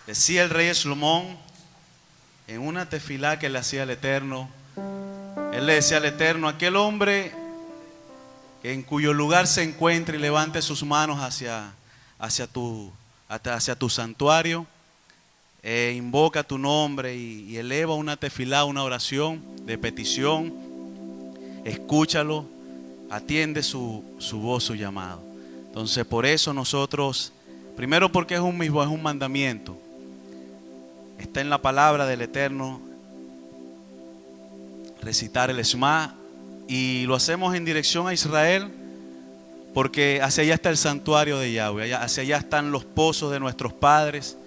Decía el rey Salomón en una tefilá que le hacía al Eterno, él le decía al Eterno: aquel hombre en cuyo lugar se encuentre y levante sus manos hacia tu santuario, invoca tu nombre y eleva una tefilá, una oración de petición, escúchalo, atiende su voz, su llamado. Entonces por eso nosotros, primero porque es un mandamiento, está en la palabra del Eterno, recitar el Shema, y lo hacemos en dirección a Israel, porque hacia allá está el santuario de Yahweh, hacia allá están los pozos de nuestros padres,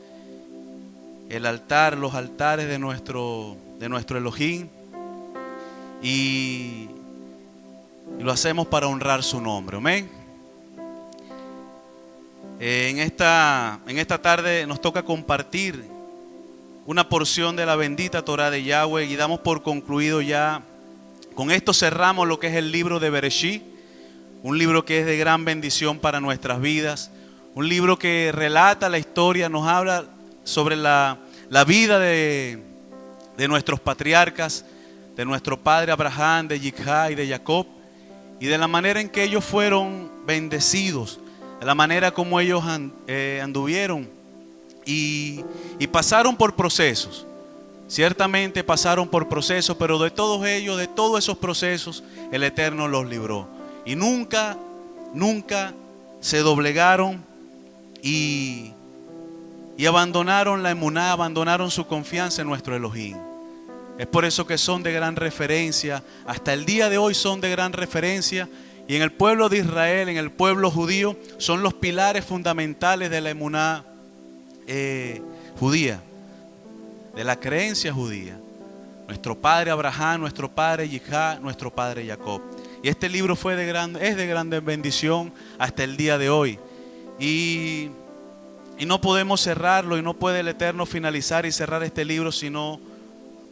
el altar, los altares de nuestro Elohim, y lo hacemos para honrar su nombre. Amén. En esta tarde nos toca compartir una porción de la bendita Torah de Yahweh y damos por concluido ya. Con esto cerramos lo que es el libro de Bereshit, un libro que es de gran bendición para nuestras vidas, un libro que relata la historia, nos habla sobre la vida de nuestros patriarcas, de nuestro padre Abraham, de Yitzhak y de Jacob, y de la manera en que ellos fueron bendecidos, de la manera como ellos anduvieron y pasaron por procesos. Ciertamente pasaron por procesos, pero de todos ellos, de todos esos procesos, el Eterno los libró. Y nunca se doblegaron y abandonaron la emuná, abandonaron su confianza en nuestro Elohim. Es por eso que son de gran referencia, hasta el día de hoy son de gran referencia. Y en el pueblo de Israel, en el pueblo judío, son los pilares fundamentales de la emuná judía, de la creencia judía. Nuestro padre Abraham, nuestro padre Yitzhak, nuestro padre Jacob. Y este libro es de grande bendición hasta el día de hoy. Y no podemos cerrarlo, y no puede el Eterno finalizar y cerrar este libro sino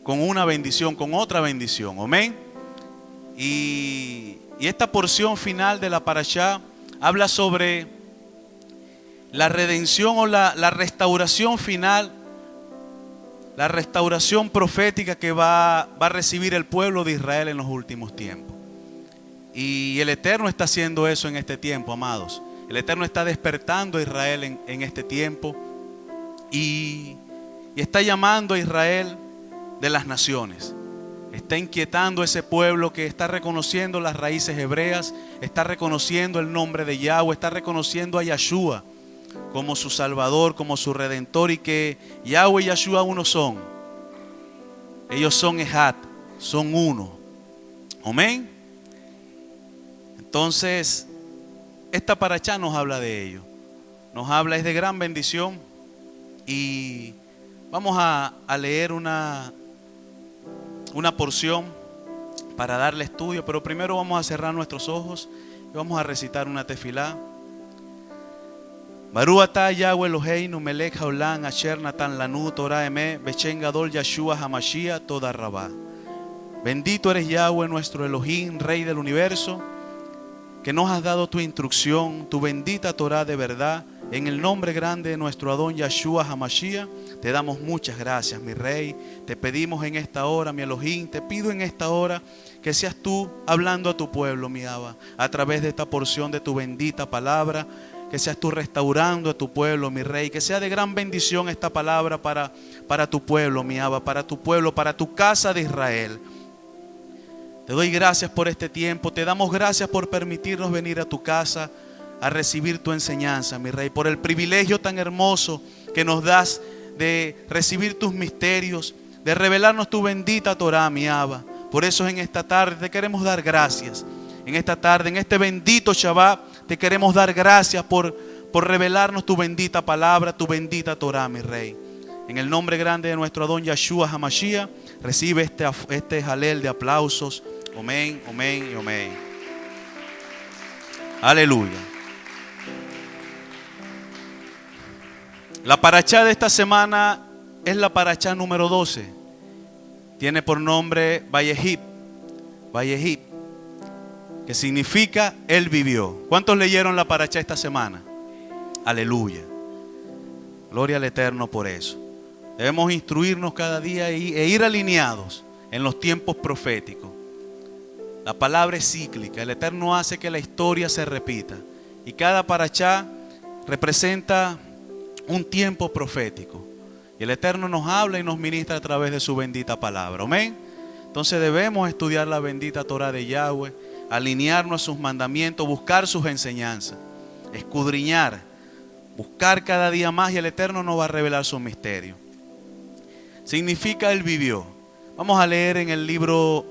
con una bendición, con otra bendición. Amén. Y esta porción final de la parashá habla sobre la redención o la restauración final, la restauración profética que va a recibir el pueblo de Israel en los últimos tiempos. Y el Eterno está haciendo eso en este tiempo, amados. El Eterno está despertando a Israel en este tiempo y está llamando a Israel de las naciones. Está inquietando a ese pueblo que está reconociendo las raíces hebreas, está reconociendo el nombre de Yahweh, está reconociendo a Yahshua como su Salvador, como su Redentor, y que Yahweh y Yahshua uno son. Ellos son Ejad, son uno. Amén. Entonces, esta parashá nos habla de ello. Nos habla, es de gran bendición. Y vamos a leer una porción para darle estudio, pero primero vamos a cerrar nuestros ojos y vamos a recitar una tefilá. Baruch atah Yahweh Eloheinu melech haolam asher natan lanu Torah emet beshem gadol Yahshua HaMashiach toda rabá. Bendito eres Yahweh nuestro Elohim, Rey del universo, que nos has dado tu instrucción, tu bendita Torah de verdad. En el nombre grande de nuestro Adón Yahshua HaMashiach, te damos muchas gracias, mi Rey. Te pedimos en esta hora, mi Elohim, te pido en esta hora que seas tú hablando a tu pueblo, mi Abba, a través de esta porción de tu bendita palabra, que seas tú restaurando a tu pueblo, mi Rey, que sea de gran bendición esta palabra para tu pueblo, mi Abba, para tu pueblo, para tu casa de Israel. Te doy gracias por este tiempo, te damos gracias por permitirnos venir a tu casa a recibir tu enseñanza, mi Rey, por el privilegio tan hermoso que nos das de recibir tus misterios, de revelarnos tu bendita Torah, mi Abba. Por eso en esta tarde te queremos dar gracias. En esta tarde, en este bendito Shabbat, te queremos dar gracias por revelarnos tu bendita palabra, tu bendita Torah, mi Rey. En el nombre grande de nuestro Adón Yahshua HaMashiach, recibe este jalel de aplausos. Amén, amén y amén. Aleluya. La parashá de esta semana es la parashá número 12. Tiene por nombre Vayehib, que significa Él vivió. ¿Cuántos leyeron la parashá esta semana? Aleluya. Gloria al Eterno por eso. Debemos instruirnos cada día e ir alineados en los tiempos proféticos. La palabra es cíclica. El Eterno hace que la historia se repita. Y cada parashá representa un tiempo profético. Y el Eterno nos habla y nos ministra a través de su bendita palabra. Amén. Entonces debemos estudiar la bendita Torah de Yahweh, alinearnos a sus mandamientos, buscar sus enseñanzas, escudriñar, buscar cada día más, y el Eterno nos va a revelar su misterio. Significa Él vivió. Vamos a leer en el libro,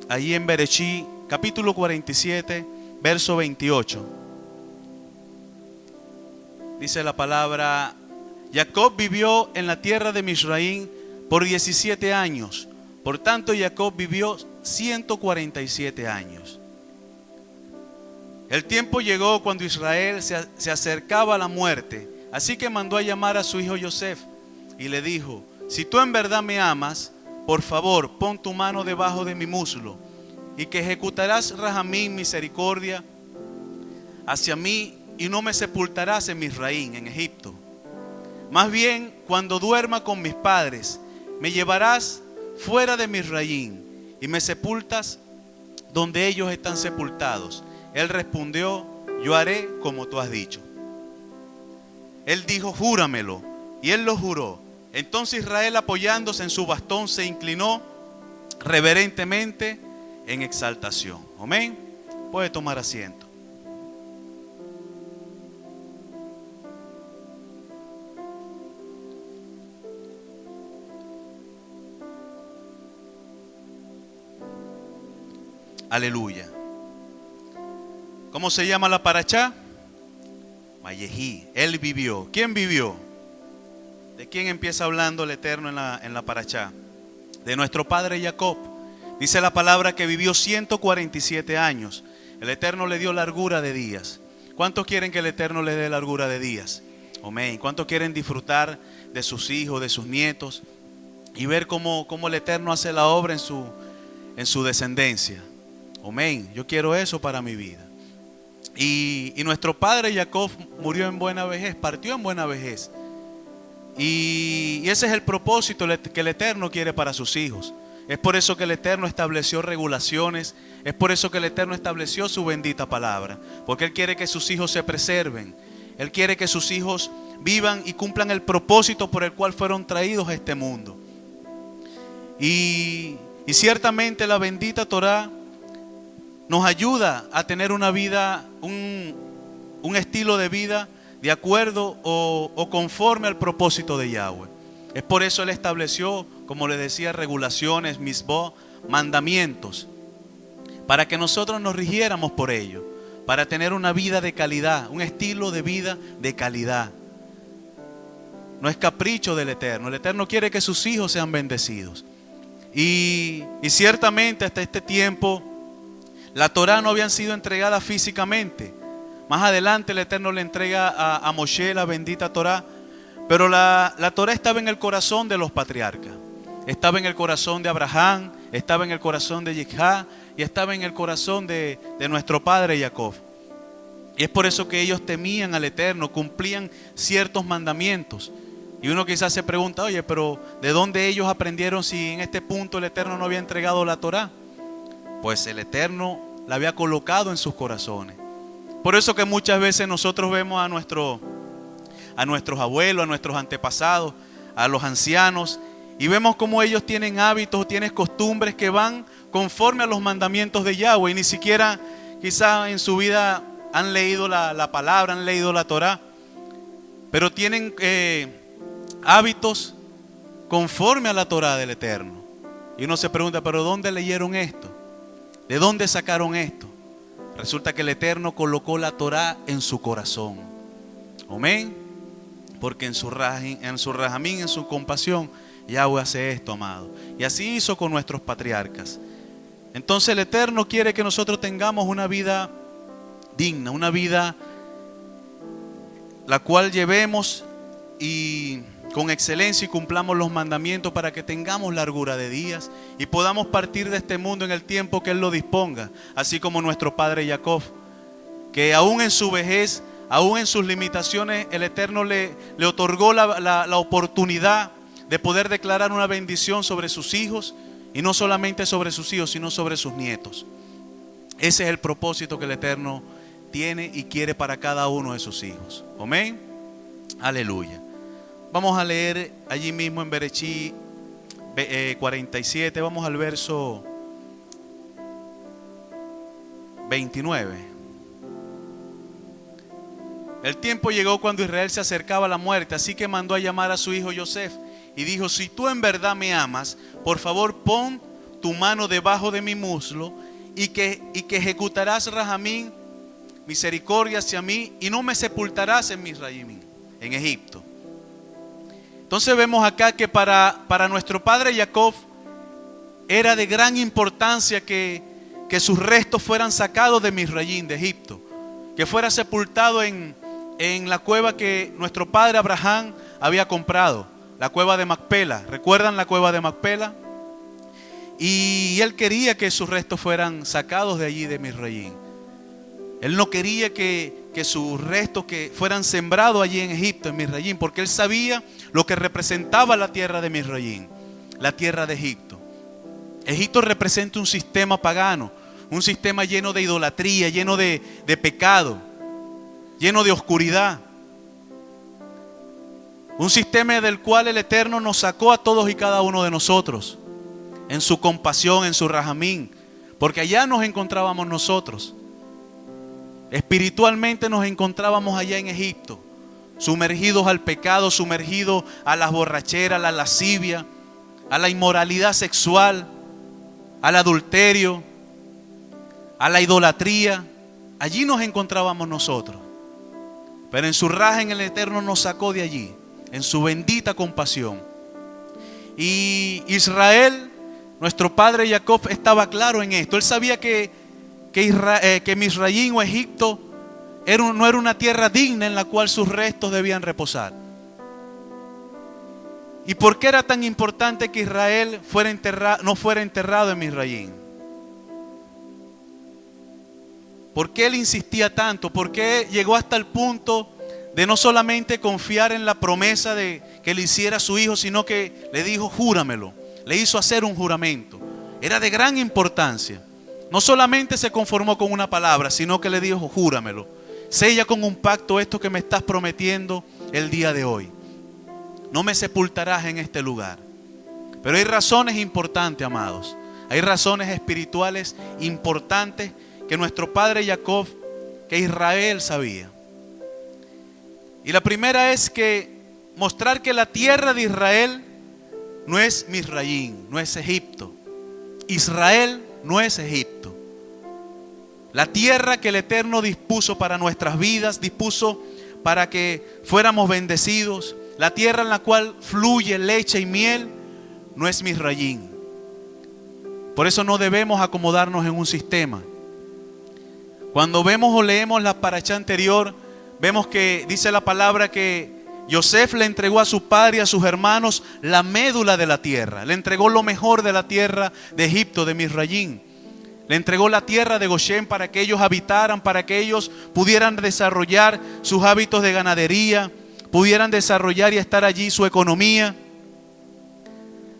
allí en Bereshit, capítulo 47, verso 28. Dice la palabra: Jacob vivió en la tierra de Misraim por 17 años. Por tanto, Jacob vivió 147 años. El tiempo llegó cuando Israel se acercaba a la muerte. Así que mandó a llamar a su hijo Yosef y le dijo: si tú en verdad me amas, por favor, pon tu mano debajo de mi muslo, y que ejecutarás Rahamín, misericordia, hacia mí, y no me sepultarás en Misraim, en Egipto. Más bien, cuando duerma con mis padres, me llevarás fuera de Misraim, y me sepultas donde ellos están sepultados. Él respondió: yo haré como tú has dicho. Él dijo: júramelo. Y él lo juró. Entonces Israel, apoyándose en su bastón, se inclinó reverentemente en exaltación. Amén. Puede tomar asiento. Aleluya. ¿Cómo se llama la parashá? Vayehi. Él vivió. ¿Quién vivió? ¿De quién empieza hablando el Eterno en la parashá? De nuestro padre Jacob. Dice la palabra que vivió 147 años. El Eterno le dio largura de días. ¿Cuántos quieren que el Eterno le dé largura de días? Amén. ¿Cuántos quieren disfrutar de sus hijos, de sus nietos, y ver cómo el Eterno hace la obra en su descendencia? Amén. Yo quiero eso para mi vida. Y nuestro padre Jacob murió en buena vejez, partió en buena vejez. Y ese es el propósito que el Eterno quiere para sus hijos. Es por eso que el Eterno estableció regulaciones. Es por eso que el Eterno estableció su bendita palabra. Porque Él quiere que sus hijos se preserven. Él quiere que sus hijos vivan y cumplan el propósito por el cual fueron traídos a este mundo. Y ciertamente la bendita Torah nos ayuda a tener una vida, un estilo de vida de acuerdo o conforme al propósito de Yahweh. Es por eso Él estableció, como les decía, regulaciones, misbó, mandamientos, para que nosotros nos rigiéramos por ello, para tener una vida de calidad, un estilo de vida de calidad. No es capricho del Eterno. El Eterno quiere que sus hijos sean bendecidos. Y ciertamente hasta este tiempo la Torah no habían sido entregadas físicamente. Más adelante el Eterno le entrega a Moshe la bendita Torah. Pero la Torah estaba en el corazón de los patriarcas. Estaba en el corazón de Abraham, estaba en el corazón de Yitzhak y estaba en el corazón de nuestro padre Jacob. Y es por eso que ellos temían al Eterno, cumplían ciertos mandamientos. Y uno quizás se pregunta: oye, pero ¿de dónde ellos aprendieron si en este punto el Eterno no había entregado la Torah? Pues el Eterno la había colocado en sus corazones. Por eso que muchas veces nosotros vemos a nuestros abuelos, a nuestros antepasados, a los ancianos, y vemos cómo ellos tienen hábitos, tienen costumbres que van conforme a los mandamientos de Yahweh, y ni siquiera quizá en su vida han leído la palabra, han leído la Torah, pero tienen hábitos conforme a la Torah del Eterno. Y uno se pregunta: ¿pero dónde leyeron esto? ¿De dónde sacaron esto? Resulta que el Eterno colocó la Torah en su corazón. Amén. Porque en su rahamín, en su compasión, Yahweh hace esto, amado. Y así hizo con nuestros patriarcas. Entonces el Eterno quiere que nosotros tengamos una vida digna, una vida la cual llevemos y con excelencia y cumplamos los mandamientos, para que tengamos largura de días y podamos partir de este mundo en el tiempo que Él lo disponga. Así como nuestro padre Jacob, que aún en su vejez Aún en sus limitaciones, el Eterno le otorgó la oportunidad de poder declarar una bendición sobre sus hijos, y no solamente sobre sus hijos, sino sobre sus nietos. Ese es el propósito que el Eterno tiene y quiere para cada uno de sus hijos. Amén. Aleluya. Vamos a leer allí mismo en Berechí 47, vamos al verso 29. El tiempo llegó cuando Israel se acercaba a la muerte, así que mandó a llamar a su hijo Yosef y dijo: si tú en verdad me amas, por favor pon tu mano debajo de mi muslo y que ejecutarás Rahamín, misericordia hacia mí, y no me sepultarás en Misraim, en Egipto. Entonces vemos acá que para nuestro padre Jacob era de gran importancia que sus restos fueran sacados de Misraim, de Egipto, que fuera sepultado en la cueva que nuestro padre Abraham había comprado, la cueva de Macpela. ¿Recuerdan la cueva de Macpela? Y él quería que sus restos fueran sacados de allí, de Misraim. Él no quería que sus restos que fueran sembrados allí en Egipto, en Misraim, porque él sabía lo que representaba la tierra de Misraim, la tierra de Egipto. Egipto representa un sistema pagano, un sistema lleno de idolatría, lleno de pecado, lleno de oscuridad. Un sistema del cual el Eterno nos sacó a todos y cada uno de nosotros, en su compasión, en su Rahamín, porque allá nos encontrábamos nosotros. Espiritualmente nos encontrábamos allá en Egipto, sumergidos al pecado, sumergidos a las borracheras, a la lascivia, a la inmoralidad sexual, al adulterio, a la idolatría. Allí nos encontrábamos nosotros. Pero en su raja, en el Eterno nos sacó de allí, en su bendita compasión. Y Israel, nuestro padre Jacob, estaba claro en esto. Él sabía que Misraim o Egipto no era una tierra digna en la cual sus restos debían reposar. ¿Y por qué era tan importante que Israel no fuera enterrado en Misraim? ¿Por qué él insistía tanto? ¿Por qué llegó hasta el punto de no solamente confiar en la promesa de que le hiciera a su hijo, sino que le dijo: júramelo? Le hizo hacer un juramento. Era de gran importancia. No solamente se conformó con una palabra, sino que le dijo: júramelo. Sella con un pacto esto que me estás prometiendo el día de hoy. No me sepultarás en este lugar. Pero hay razones importantes, amados. Hay razones espirituales importantes que nuestro padre Jacob, que Israel sabía. Y la primera es que mostrar que la tierra de Israel no es Misraim, no es Egipto. Israel no es Egipto. La tierra que el Eterno dispuso para nuestras vidas, dispuso para que fuéramos bendecidos, la tierra en la cual fluye leche y miel, no es Misraim. Por eso no debemos acomodarnos en un sistema. Cuando vemos o leemos la parashá anterior, vemos que dice la palabra que Yosef le entregó a su padre y a sus hermanos la médula de la tierra. Le entregó lo mejor de la tierra de Egipto, de Misraim. Le entregó la tierra de Goshen para que ellos habitaran, para que ellos pudieran desarrollar sus hábitos de ganadería, pudieran desarrollar y estar allí su economía.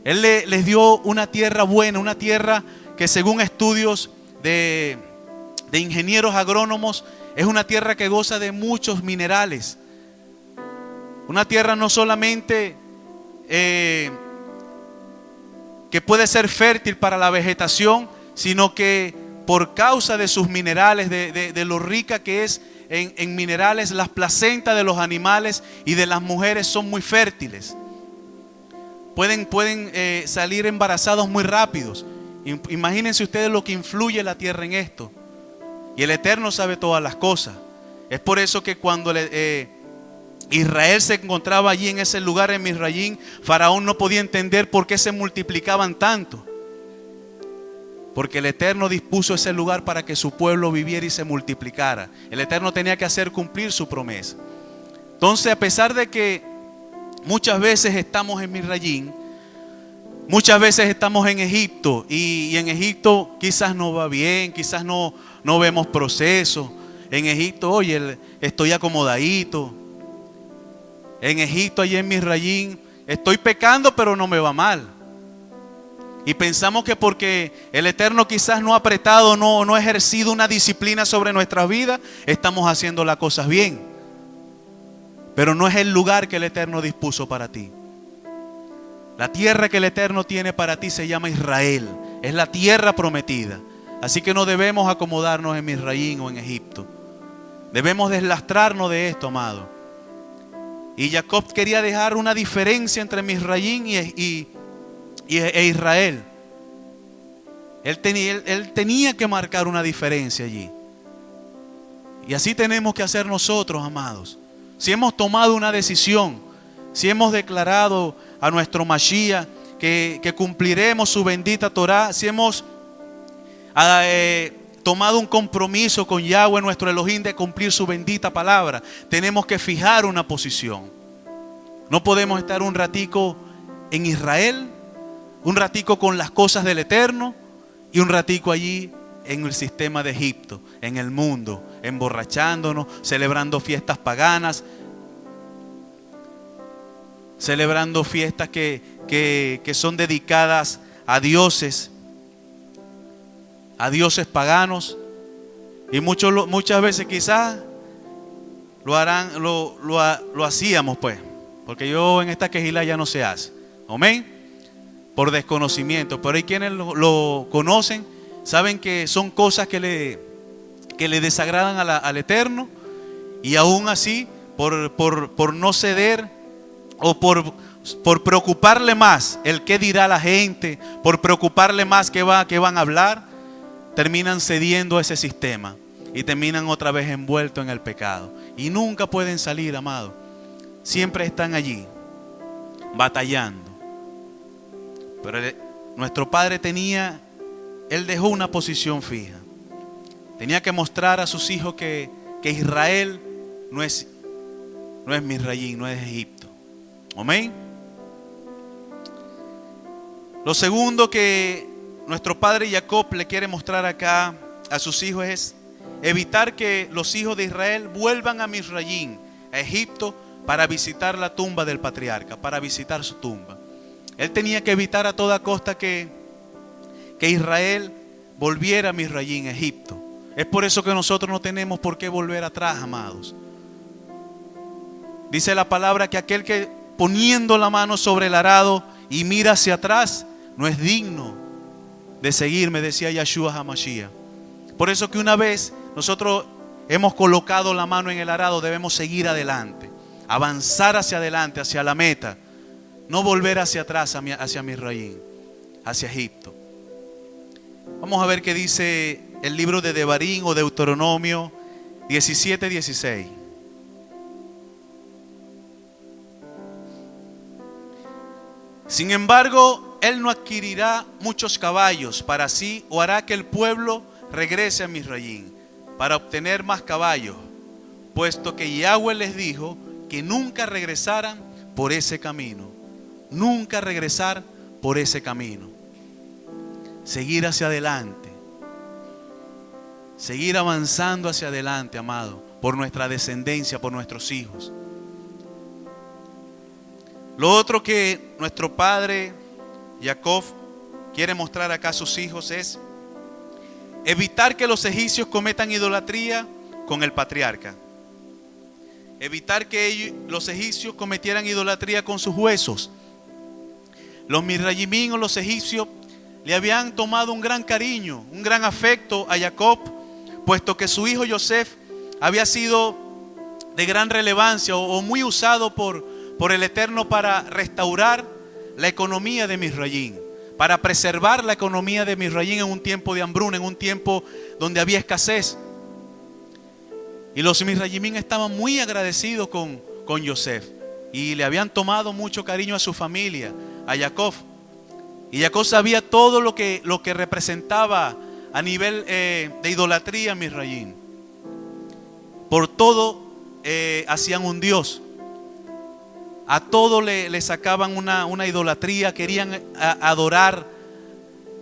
Él les dio una tierra buena, una tierra que según estudios de ingenieros agrónomos es una tierra que goza de muchos minerales. Una tierra no solamente que puede ser fértil para la vegetación, sino que por causa de sus minerales, de lo rica que es en minerales, las placentas de los animales y de las mujeres son muy fértiles. Pueden salir embarazados muy rápidos. Imagínense ustedes lo que influye la tierra en esto. Y el Eterno sabe todas las cosas. Es por eso que cuando Israel se encontraba allí en ese lugar en Misraim, Faraón no podía entender por qué se multiplicaban tanto. Porque el Eterno dispuso ese lugar para que su pueblo viviera y se multiplicara. El Eterno tenía que hacer cumplir su promesa. Entonces, a pesar de que muchas veces estamos en Misraim, muchas veces estamos en Egipto, y en Egipto quizás no va bien, quizás no vemos proceso. En Egipto, oye, estoy acomodadito. En Egipto, allí en Misrayim, estoy pecando, pero no me va mal. Y pensamos que porque el Eterno quizás no ha apretado, no ha ejercido una disciplina sobre nuestras vidas, estamos haciendo las cosas bien. Pero no es el lugar que el Eterno dispuso para ti. La tierra que el Eterno tiene para ti se llama Israel. Es la tierra prometida. Así que no debemos acomodarnos en Misrayim o en Egipto. Debemos deslastrarnos de esto, amado. Y Jacob quería dejar una diferencia entre Misrayim e Israel. Él tenía que marcar una diferencia allí. Y así tenemos que hacer nosotros, amados. Si hemos tomado una decisión, si hemos declarado a nuestro Mashiach que cumpliremos su bendita Torah, si hemos tomado un compromiso con Yahweh nuestro Elohim de cumplir su bendita palabra, tenemos que fijar una posición. No podemos estar un ratico en Israel, un ratico con las cosas del Eterno y un ratico allí en el sistema de Egipto, en el mundo, emborrachándonos, celebrando fiestas paganas, celebrando fiestas que son dedicadas a dioses paganos. Y muchas veces quizás lo hacíamos, pues, porque yo en esta quejila ya no se hace. Amén. Por desconocimiento. Pero hay quienes lo conocen, saben que son cosas que le desagradan al Eterno, y aún así, por no ceder o por preocuparle más el qué dirá la gente, por preocuparle más qué van a hablar, terminan cediendo a ese sistema y terminan otra vez envueltos en el pecado. Y nunca pueden salir, amado. Siempre están allí, batallando. Pero nuestro padre él dejó una posición fija. Tenía que mostrar a sus hijos que Israel no es Misrayim, no es Egipto. Amén. Lo segundo que nuestro padre Jacob le quiere mostrar acá a sus hijos es evitar que los hijos de Israel vuelvan a Misrayim, a Egipto, para visitar la tumba del patriarca, para visitar su tumba. Él tenía que evitar a toda costa que Israel volviera a Misrayim, Egipto. Es por eso que nosotros no tenemos por qué volver atrás, amados. Dice la palabra que aquel que poniendo la mano sobre el arado y mira hacia atrás no es digno de seguirme, decía Yeshua HaMashiach. Por eso que una vez nosotros hemos colocado la mano en el arado, debemos seguir adelante, avanzar hacia adelante, hacia la meta. No volver hacia atrás, hacia Misrayim, hacia Egipto. Vamos a ver qué dice el libro de Devarim o Deuteronomio 17:16. Sin embargo, él no adquirirá muchos caballos para sí, o hará que el pueblo regrese a Misrayim para obtener más caballos, puesto que Yahweh les dijo que nunca regresaran por ese camino. Nunca regresar por ese camino. Seguir hacia adelante. Seguir avanzando hacia adelante, amado, por nuestra descendencia, por nuestros hijos. Lo otro que nuestro padre Jacob quiere mostrar acá a sus hijos es evitar que los egipcios cometan idolatría con el patriarca. Evitar que los egipcios cometieran idolatría con sus huesos. Los Misrayimín o los egipcios le habían tomado un gran cariño, un gran afecto a Jacob, puesto que su hijo Yosef había sido de gran relevancia o muy usado por el Eterno para restaurar la economía de Misrayim, para preservar la economía de Misrayim en un tiempo de hambruna, en un tiempo donde había escasez. Y los Misrayimín estaban muy agradecidos con Yosef y le habían tomado mucho cariño a su familia, a Jacob. Y Jacob sabía todo lo que representaba a nivel de idolatría Misrayim. Por todo hacían un dios. A todo le sacaban una idolatría. Querían adorar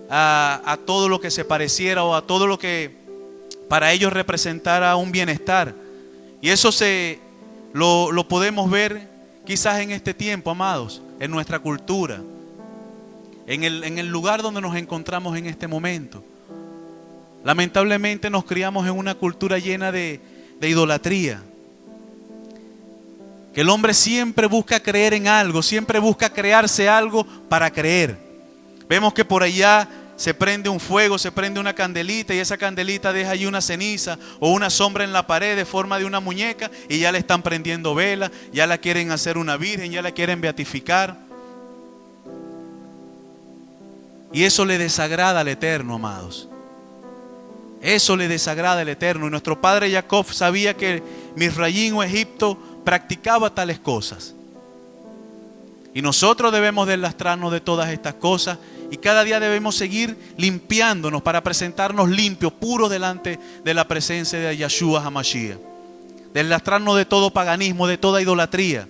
a todo lo que se pareciera o a todo lo que para ellos representara un bienestar. Y eso lo podemos ver quizás en este tiempo, amados, en nuestra cultura, en el lugar donde nos encontramos en este momento. Lamentablemente nos criamos en una cultura llena de idolatría. Que el hombre siempre busca creer en algo, siempre busca crearse algo para creer. Vemos que por allá se prende un fuego, se prende una candelita y esa candelita deja allí una ceniza o una sombra en la pared de forma de una muñeca y ya le están prendiendo vela, ya la quieren hacer una virgen, ya la quieren beatificar. Y eso le desagrada al Eterno, amados. Eso le desagrada al Eterno. Y nuestro padre Jacob sabía que Misraim o Egipto practicaba tales cosas. Y nosotros debemos deslastrarnos de todas estas cosas y cada día debemos seguir limpiándonos para presentarnos limpios, puros delante de la presencia de Yeshua HaMashiach. Deslastrarnos de todo paganismo, de toda idolatría,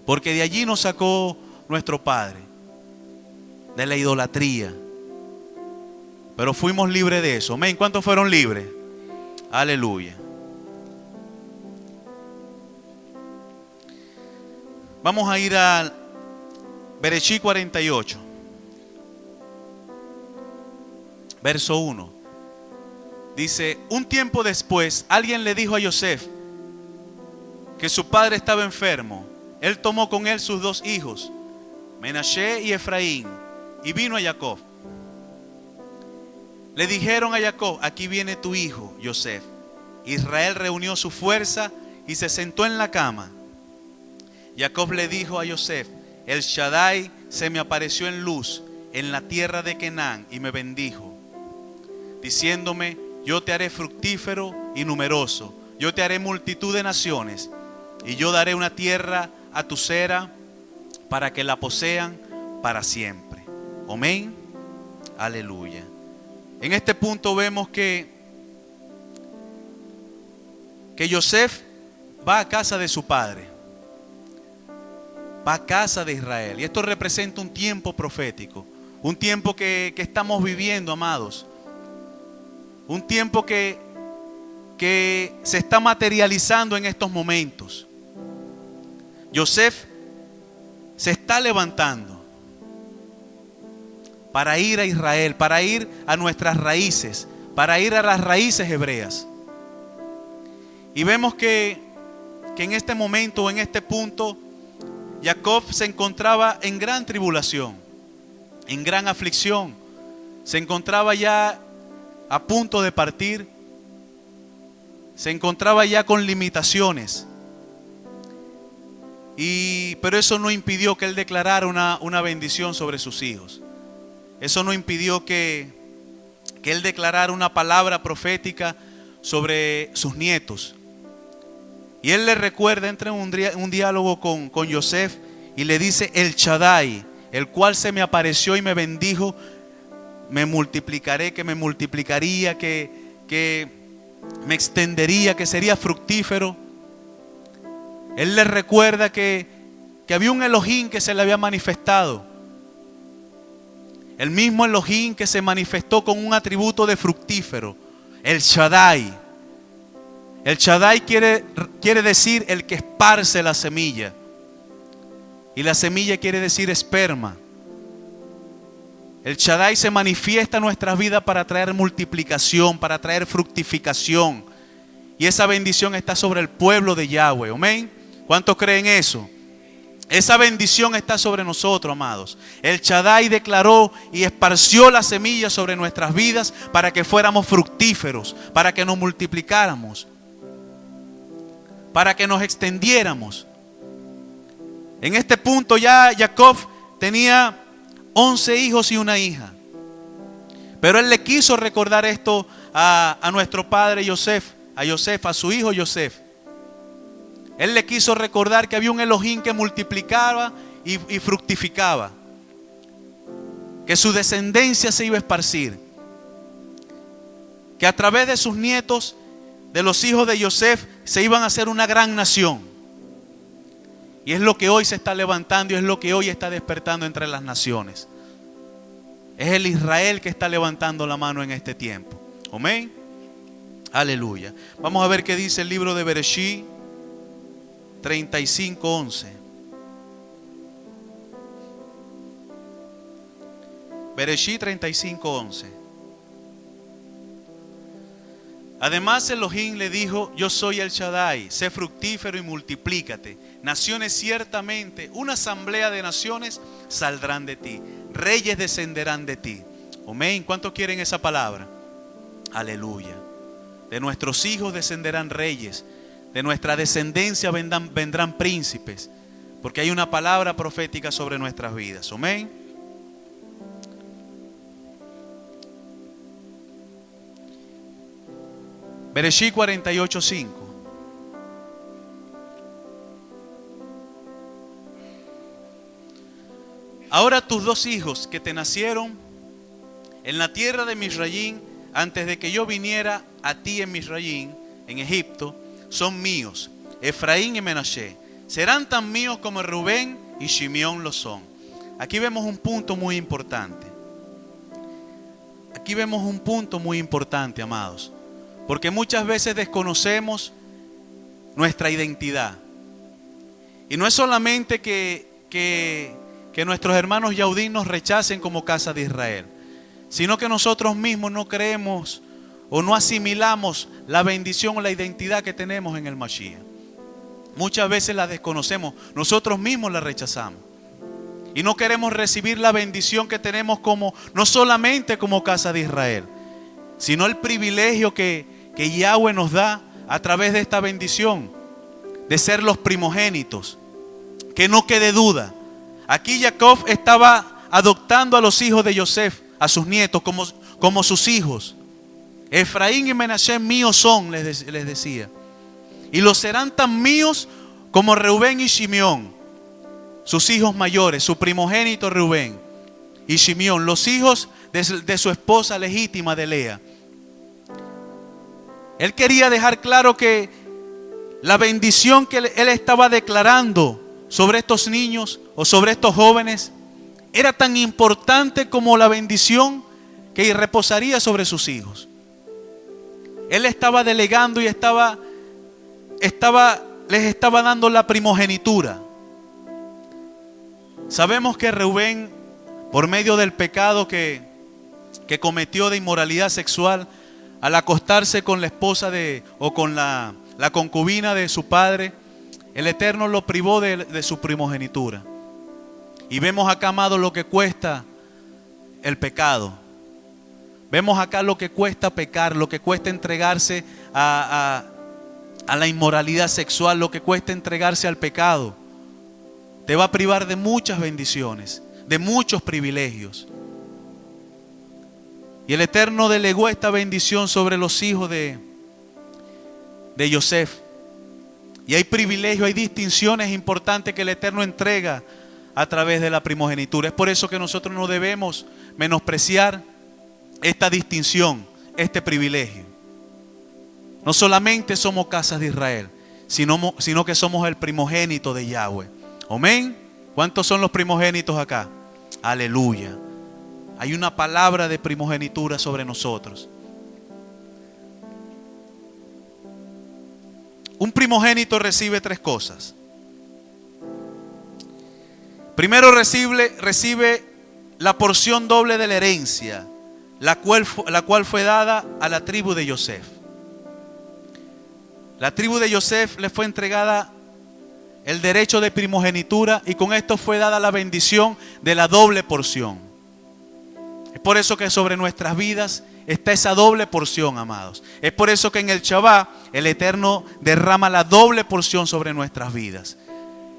porque de allí nos sacó nuestro Padre, de la idolatría. Pero fuimos libres de eso. Amén. ¿Cuántos fueron libres? Aleluya. Vamos a ir al Bereshit 48, verso 1. Dice: un tiempo después, alguien le dijo a Yosef que su padre estaba enfermo. Él tomó con él sus dos hijos, Menashe y Efraín, y vino a Jacob. Le dijeron a Jacob: aquí viene tu hijo, Yosef. Israel reunió su fuerza y se sentó en la cama. Jacob le dijo a Yosef: el Shaddai se me apareció en luz en la tierra de Canaán y me bendijo, diciéndome: yo te haré fructífero y numeroso, yo te haré multitud de naciones, y yo daré una tierra a tu cera para que la posean para siempre. Amén. Aleluya. En este punto vemos que Yosef va a casa de su padre, va a casa de Israel. Y esto representa un tiempo profético, un tiempo que estamos viviendo, amados. Un tiempo que se está materializando en estos momentos. Yosef se está levantando para ir a Israel, para ir a nuestras raíces, para ir a las raíces hebreas. Y vemos que en este momento, en este punto, Jacob se encontraba en gran tribulación, en gran aflicción. Se encontraba ya a punto de partir. Se encontraba ya con limitaciones. Pero eso no impidió que él declarara una bendición sobre sus hijos. Eso no impidió que él declarara una palabra profética sobre sus nietos. Y él le recuerda, entra en un diálogo con Yosef y le dice: el Shaddai, el cual se me apareció y me bendijo, me multiplicaré, que me multiplicaría, que me extendería, que sería fructífero. Él le recuerda que había un Elohim que se le había manifestado. El mismo Elohim que se manifestó con un atributo de fructífero, el Shaddai. El Shaddai quiere decir el que esparce la semilla. Y la semilla quiere decir esperma. El Shaddai se manifiesta en nuestras vidas para traer multiplicación, para traer fructificación. Y esa bendición está sobre el pueblo de Yahweh. Amén. ¿Cuántos creen eso? Esa bendición está sobre nosotros, amados. El Shaddai declaró y esparció la semilla sobre nuestras vidas para que fuéramos fructíferos, para que nos multiplicáramos, para que nos extendiéramos. En este punto ya Jacob tenía 11 hijos y una hija. Pero él le quiso recordar esto a nuestro padre Yosef, a su hijo Yosef. Él le quiso recordar que había un Elohim que multiplicaba y fructificaba, que su descendencia se iba a esparcir, que a través de sus nietos, de los hijos de Yosef, se iban a hacer una gran nación. Y es lo que hoy se está levantando y es lo que hoy está despertando entre las naciones. Es el Israel que está levantando la mano en este tiempo. Amén. Aleluya. Vamos a ver qué dice el libro de Bereshit 35:11. Bereshit 35:11. Además Elohim le dijo: yo soy el Shaddai, sé fructífero y multiplícate. Naciones ciertamente, una asamblea de naciones saldrán de ti, reyes descenderán de ti. Amén. ¿Cuántos quieren esa palabra? Aleluya. De nuestros hijos descenderán reyes, de nuestra descendencia vendrán príncipes, porque hay una palabra profética sobre nuestras vidas. Amén. Bereshit 48:5. Ahora tus dos hijos que te nacieron en la tierra de Misraim, antes de que yo viniera a ti en Misraim, en Egipto, son míos, Efraín y Menashe. Serán tan míos como Rubén y Simeón lo son. Aquí vemos un punto muy importante. Aquí vemos un punto muy importante, amados. Porque muchas veces desconocemos nuestra identidad. Y no es solamente que nuestros hermanos Yahudí nos rechacen como casa de Israel, sino que nosotros mismos no creemos o no asimilamos la bendición o la identidad que tenemos en el Mashiach. Muchas veces la desconocemos, nosotros mismos la rechazamos. Y no queremos recibir la bendición que tenemos como, no solamente como casa de Israel, sino el privilegio que Yahweh nos da a través de esta bendición, de ser los primogénitos. Que no quede duda. Aquí Jacob estaba adoptando a los hijos de Yosef, a sus nietos, como sus hijos. Efraín y Menashe míos son, les decía. Y los serán tan míos como Rubén y Simeón, sus hijos mayores, su primogénito Rubén y Simeón, los hijos de su esposa legítima de Lea. Él quería dejar claro que la bendición que él estaba declarando sobre estos niños o sobre estos jóvenes era tan importante como la bendición que reposaría sobre sus hijos. Él estaba delegando y les estaba dando la primogenitura. Sabemos que Rubén, por medio del pecado que cometió de inmoralidad sexual, al acostarse con la esposa o con la concubina de su padre, el Eterno lo privó de su primogenitura. Y vemos acá, amado, lo que cuesta el pecado. Vemos acá lo que cuesta pecar, lo que cuesta entregarse a la inmoralidad sexual, lo que cuesta entregarse al pecado. Te va a privar de muchas bendiciones, de muchos privilegios. Y el Eterno delegó esta bendición sobre los hijos de Yosef. Y hay privilegios, hay distinciones importantes que el Eterno entrega a través de la primogenitura. Es por eso que nosotros no debemos menospreciar esta distinción, este privilegio. No solamente somos casas de Israel, sino que somos el primogénito de Yahweh. Amén. ¿Cuántos son los primogénitos acá? Aleluya. Hay una palabra de primogenitura sobre nosotros. Un primogénito recibe tres cosas. Primero recibe la porción doble de la herencia, la cual fue dada a la tribu de Yosef. La tribu de Yosef le fue entregada el derecho de primogenitura y con esto fue dada la bendición de la doble porción. Es por eso que sobre nuestras vidas está esa doble porción, amados. Es por eso que en el Shabbat el Eterno derrama la doble porción sobre nuestras vidas.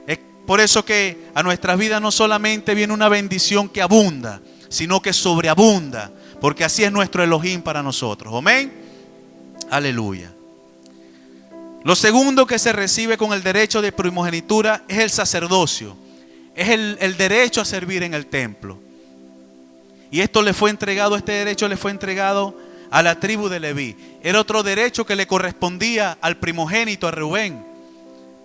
Es por eso que a nuestras vidas no solamente viene una bendición que abunda, sino que sobreabunda, porque así es nuestro Elohim para nosotros. Amén. Aleluya. Lo segundo que se recibe con el derecho de primogenitura es el sacerdocio. Es el derecho a servir en el templo. Y este derecho le fue entregado a la tribu de Leví. Era otro derecho que le correspondía al primogénito, a Rubén.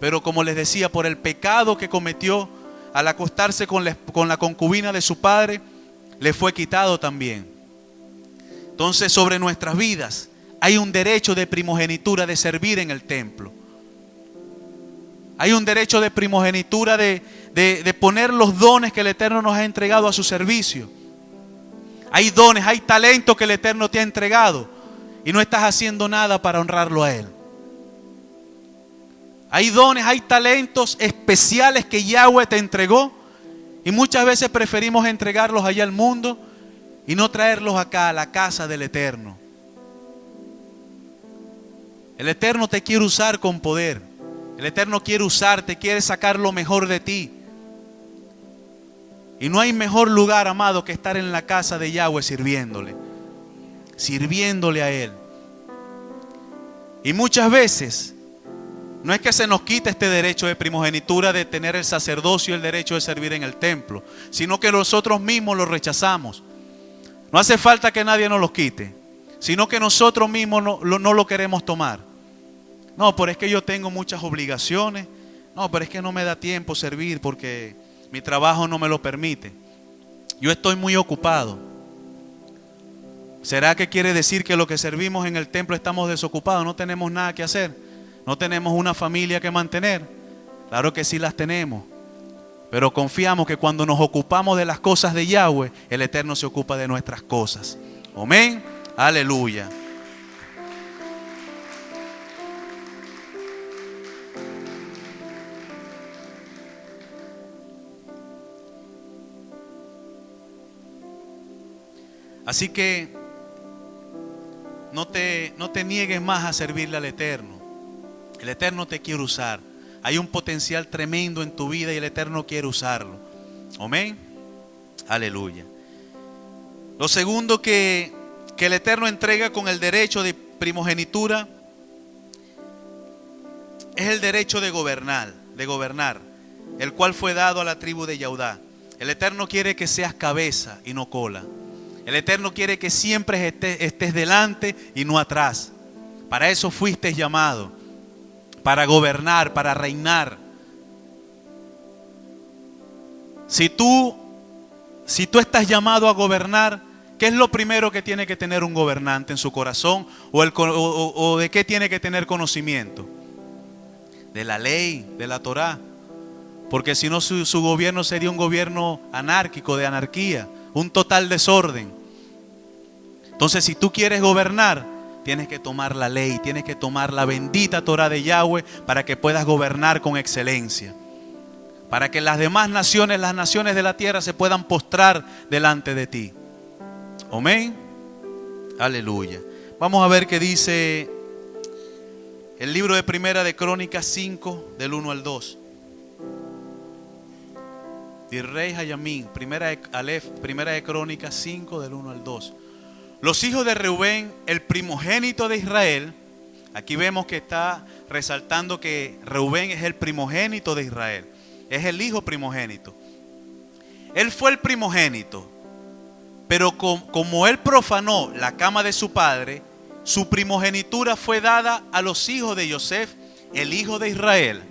Pero como les decía, por el pecado que cometió al acostarse con la concubina de su padre, le fue quitado también. Entonces sobre nuestras vidas hay un derecho de primogenitura de servir en el templo. Hay un derecho de primogenitura de poner los dones que el Eterno nos ha entregado a su servicio. Hay dones, hay talentos que el Eterno te ha entregado y no estás haciendo nada para honrarlo a Él. Hay dones, hay talentos especiales que Yahweh te entregó y muchas veces preferimos entregarlos allá al mundo y no traerlos acá a la casa del Eterno. El Eterno te quiere usar con poder. El Eterno quiere usarte, quiere sacar lo mejor de ti. Y no hay mejor lugar, amado, que estar en la casa de Yahweh sirviéndole a Él. Y muchas veces no es que se nos quite este derecho de primogenitura de tener el sacerdocio y el derecho de servir en el templo, sino que nosotros mismos lo rechazamos. No hace falta que nadie nos los quite, sino que nosotros mismos no lo queremos tomar. No, pero es que yo tengo muchas obligaciones. No, pero es que no me da tiempo servir porque mi trabajo no me lo permite. Yo estoy muy ocupado. ¿Será que quiere decir que los que servimos en el templo estamos desocupados? No tenemos nada que hacer. No tenemos una familia que mantener. Claro que sí las tenemos. Pero confiamos que cuando nos ocupamos de las cosas de Yahweh, el Eterno se ocupa de nuestras cosas. Amén. Aleluya. Así que no te niegues más a servirle al Eterno. El Eterno te quiere usar. Hay un potencial tremendo en tu vida y el Eterno quiere usarlo. Amén. Aleluya. Lo segundo que el Eterno entrega con el derecho de primogenitura es el derecho de gobernar, el cual fue dado a la tribu de Judá. El Eterno quiere que seas cabeza y no cola. El Eterno quiere que siempre estés delante y no atrás. Para eso fuiste llamado. Para gobernar, para reinar. Si tú estás llamado a gobernar, ¿qué es lo primero que tiene que tener un gobernante en su corazón? ¿O de qué tiene que tener conocimiento? De la ley, de la Torá. Porque si no su gobierno sería un gobierno anárquico, de anarquía, un total desorden. Entonces, si tú quieres gobernar, tienes que tomar la ley, tienes que tomar la bendita Torá de Yahweh para que puedas gobernar con excelencia. Para que las demás naciones, las naciones de la tierra se puedan postrar delante de ti. Amén. Aleluya. Vamos a ver qué dice el libro de Primera de Crónicas 5, del 1 al 2. Dirrey Hayamín, Primera de Crónicas 5, del 1 al 2. Los hijos de Reubén, el primogénito de Israel. Aquí vemos que está resaltando que Reubén es el primogénito de Israel. Es el hijo primogénito. Él fue el primogénito. Pero como él profanó la cama de su padre, su primogenitura fue dada a los hijos de Yosef, el hijo de Israel.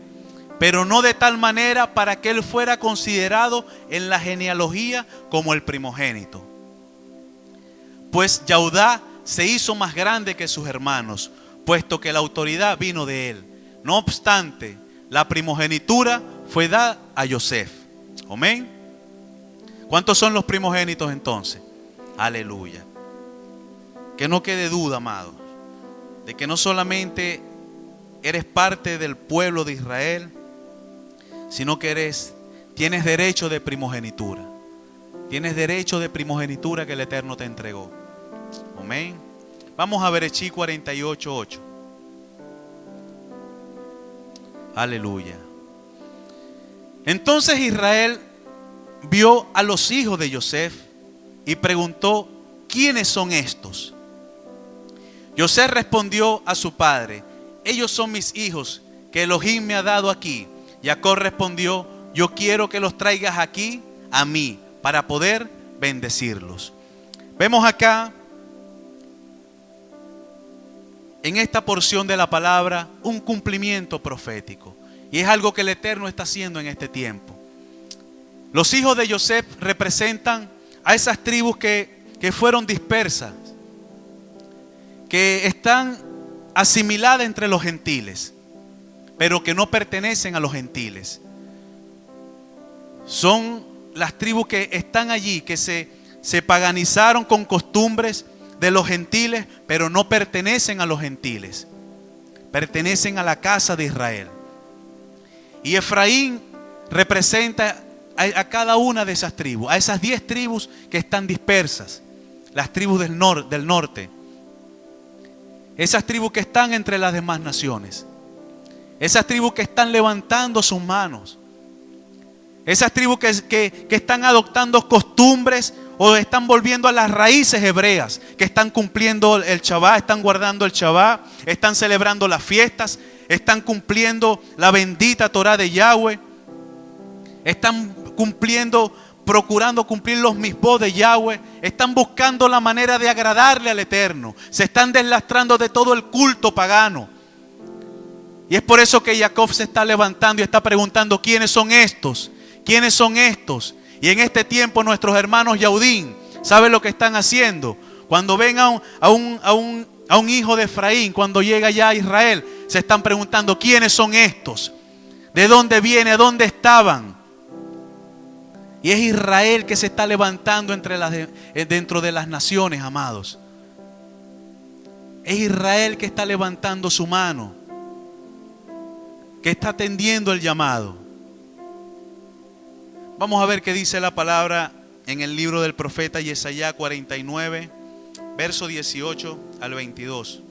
Pero no de tal manera para que él fuera considerado en la genealogía como el primogénito. Pues Judá se hizo más grande que sus hermanos, puesto que la autoridad vino de él. No obstante, la primogenitura fue dada a Yosef. Amén. ¿Cuántos son los primogénitos entonces? Aleluya. Que no quede duda, amados, de que no solamente eres parte del pueblo de Israel, sino que tienes derecho de primogenitura. Tienes derecho de primogenitura que el Eterno te entregó. Amén. Vamos a Bereshit 48:8. Aleluya. Entonces Israel vio a los hijos de Yosef y preguntó: ¿quiénes son estos? Yosef respondió a su padre: ellos son mis hijos que Elohim me ha dado aquí. Jacob respondió: yo quiero que los traigas aquí a mí para poder bendecirlos. Vemos acá en esta porción de la palabra un cumplimiento profético, y es algo que el Eterno está haciendo en este tiempo. Los hijos de Yosef representan a esas tribus que fueron dispersas, que están asimiladas entre los gentiles, pero que no pertenecen a los gentiles. Son las tribus que están allí, que se paganizaron con costumbres de los gentiles, pero no pertenecen a los gentiles. Pertenecen a la casa de Israel. Y Efraín representa a cada una de esas tribus, a esas 10 tribus que están dispersas, las tribus del norte, esas tribus que están entre las demás naciones, esas tribus que están levantando sus manos, esas tribus que están adoptando costumbres o están volviendo a las raíces hebreas, que están cumpliendo el Shabbat, están guardando el Shabbat, están celebrando las fiestas, están cumpliendo la bendita Torah de Yahweh, están procurando cumplir los misbot de Yahweh, están buscando la manera de agradarle al Eterno, se están deslastrando de todo el culto pagano. Y es por eso que Jacob se está levantando y está preguntando: ¿quiénes son estos? ¿Quiénes son estos? Y en este tiempo nuestros hermanos Yaudín, ¿saben lo que están haciendo? Cuando ven a un hijo de Efraín, cuando llega ya a Israel, se están preguntando: ¿quiénes son estos? ¿De dónde viene? ¿Dónde estaban? Y es Israel que se está levantando dentro de las naciones, amados. Es Israel que está levantando su mano, que está atendiendo el llamado. Vamos a ver qué dice la palabra en el libro del profeta Yesaya 49, verso 18 al 22.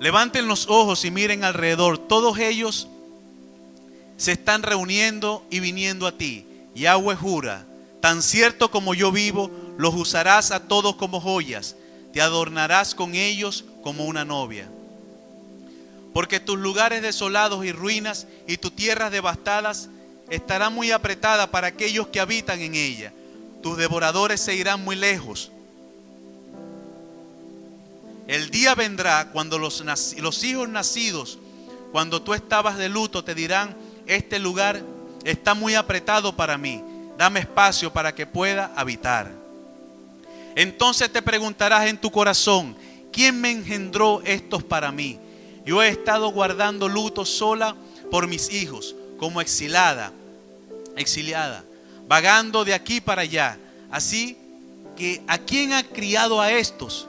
Levanten los ojos y miren alrededor. Todos ellos se están reuniendo y viniendo a ti. Yahweh jura: tan cierto como yo vivo, los usarás a todos como joyas, te adornarás con ellos como una novia. Porque tus lugares desolados y ruinas y tus tierras devastadas estarán muy apretadas para aquellos que habitan en ella. Tus devoradores se irán muy lejos. El día vendrá cuando los hijos nacidos, cuando tú estabas de luto, te dirán: este lugar está muy apretado para mí, dame espacio para que pueda habitar. Entonces te preguntarás en tu corazón: ¿quién me engendró estos para mí? Yo he estado guardando luto sola por mis hijos, como exiliada, vagando de aquí para allá. Así que ¿a quién ha criado a estos?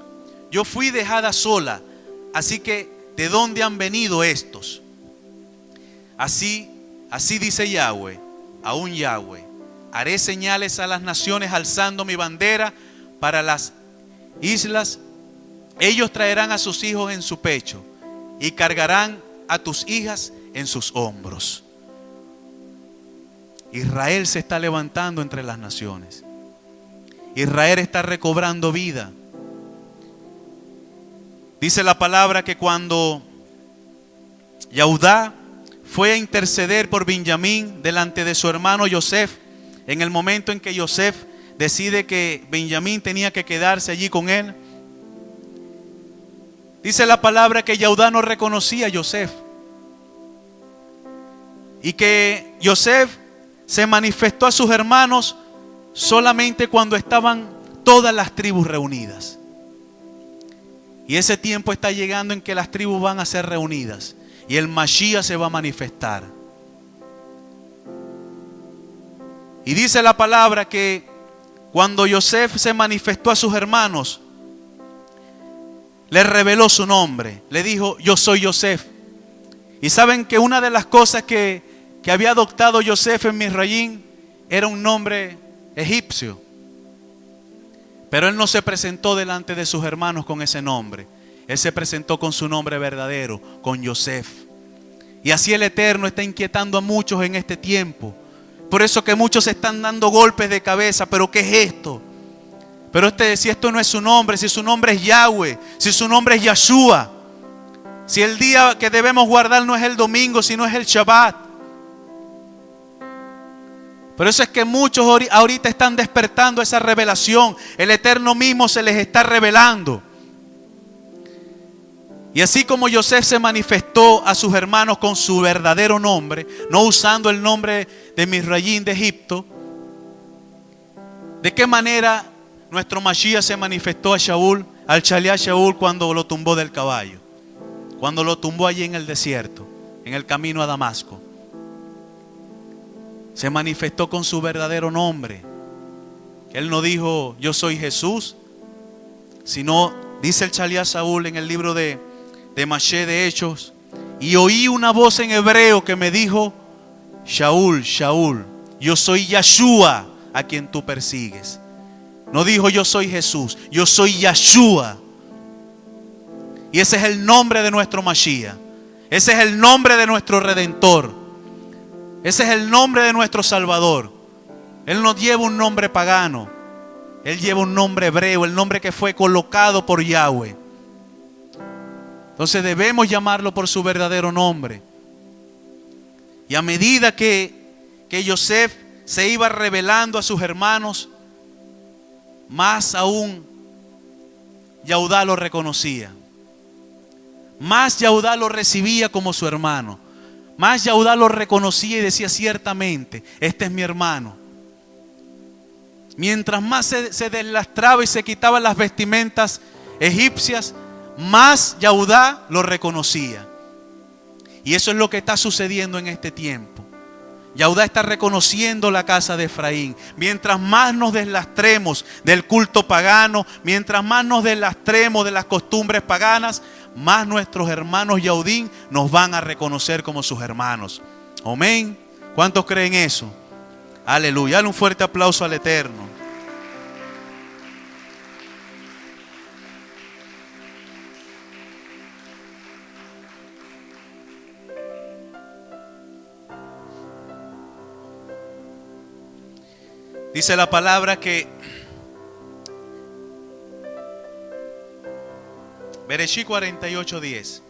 Yo fui dejada sola, así que ¿de dónde han venido estos? Así dice Yahweh, aún Yahweh: haré señales a las naciones alzando mi bandera para las islas. Ellos traerán a sus hijos en su pecho y cargarán a tus hijas en sus hombros. Israel se está levantando entre las naciones. Israel está recobrando vida. Dice la palabra que cuando Yehudá fue a interceder por Benjamín delante de su hermano Yosef, en el momento en que Yosef decide que Benjamín tenía que quedarse allí con él, dice la palabra que Yehudá no reconocía a Yosef, y que Yosef se manifestó a sus hermanos solamente cuando estaban todas las tribus reunidas. Y ese tiempo está llegando en que las tribus van a ser reunidas y el Mashiach se va a manifestar. Y dice la palabra que cuando Yosef se manifestó a sus hermanos, le reveló su nombre. Le dijo: yo soy Yosef. Y saben que una de las cosas que había adoptado Yosef en Misraim era un nombre egipcio. Pero él no se presentó delante de sus hermanos con ese nombre. Él se presentó con su nombre verdadero, con Yosef. Y así el Eterno está inquietando a muchos en este tiempo. Por eso que muchos se están dando golpes de cabeza. ¿Pero qué es esto? Pero si esto no es su nombre, si su nombre es Yahweh, si su nombre es Yahshua, si el día que debemos guardar no es el domingo, sino es el Shabbat. Por eso es que muchos ahorita están despertando esa revelación. El Eterno mismo se les está revelando. Y así como Yosef se manifestó a sus hermanos con su verdadero nombre, no usando el nombre de Misraim de Egipto, ¿de qué manera nuestro Mashiach se manifestó a Shaul, al Shaliach Shaul, cuando lo tumbó del caballo. Cuando lo tumbó allí en el desierto, en el camino a Damasco. Se manifestó con su verdadero nombre. Él no dijo, yo soy Jesús, sino, dice el Shaliach Shaul en el libro de Mashiach de Hechos, y oí una voz en hebreo que me dijo, Shaul, Shaul, yo soy Yahshua a quien tú persigues. No dijo yo soy Jesús, yo soy Yahshua. Y ese es el nombre de nuestro Mashiach. Ese es el nombre de nuestro Redentor. Ese es el nombre de nuestro Salvador. Él no lleva un nombre pagano. Él lleva un nombre hebreo, el nombre que fue colocado por Yahweh. Entonces debemos llamarlo por su verdadero nombre. Y a medida que Yosef se iba revelando a sus hermanos, más aún Yahudá lo reconocía. Más Yahudá lo recibía como su hermano. Más Yahudá lo reconocía y decía, ciertamente, este es mi hermano. Mientras más se deslastraba y se quitaba las vestimentas egipcias, más Yahudá lo reconocía. Y eso es lo que está sucediendo en este tiempo. Yahudá está reconociendo la casa de Efraín. Mientras más nos deslastremos del culto pagano, mientras más nos deslastremos de las costumbres paganas, más nuestros hermanos Yahudín nos van a reconocer como sus hermanos. Amén. ¿Cuántos creen eso? Aleluya. Dale un fuerte aplauso al Eterno. Dice la palabra que Bereshit 48:10.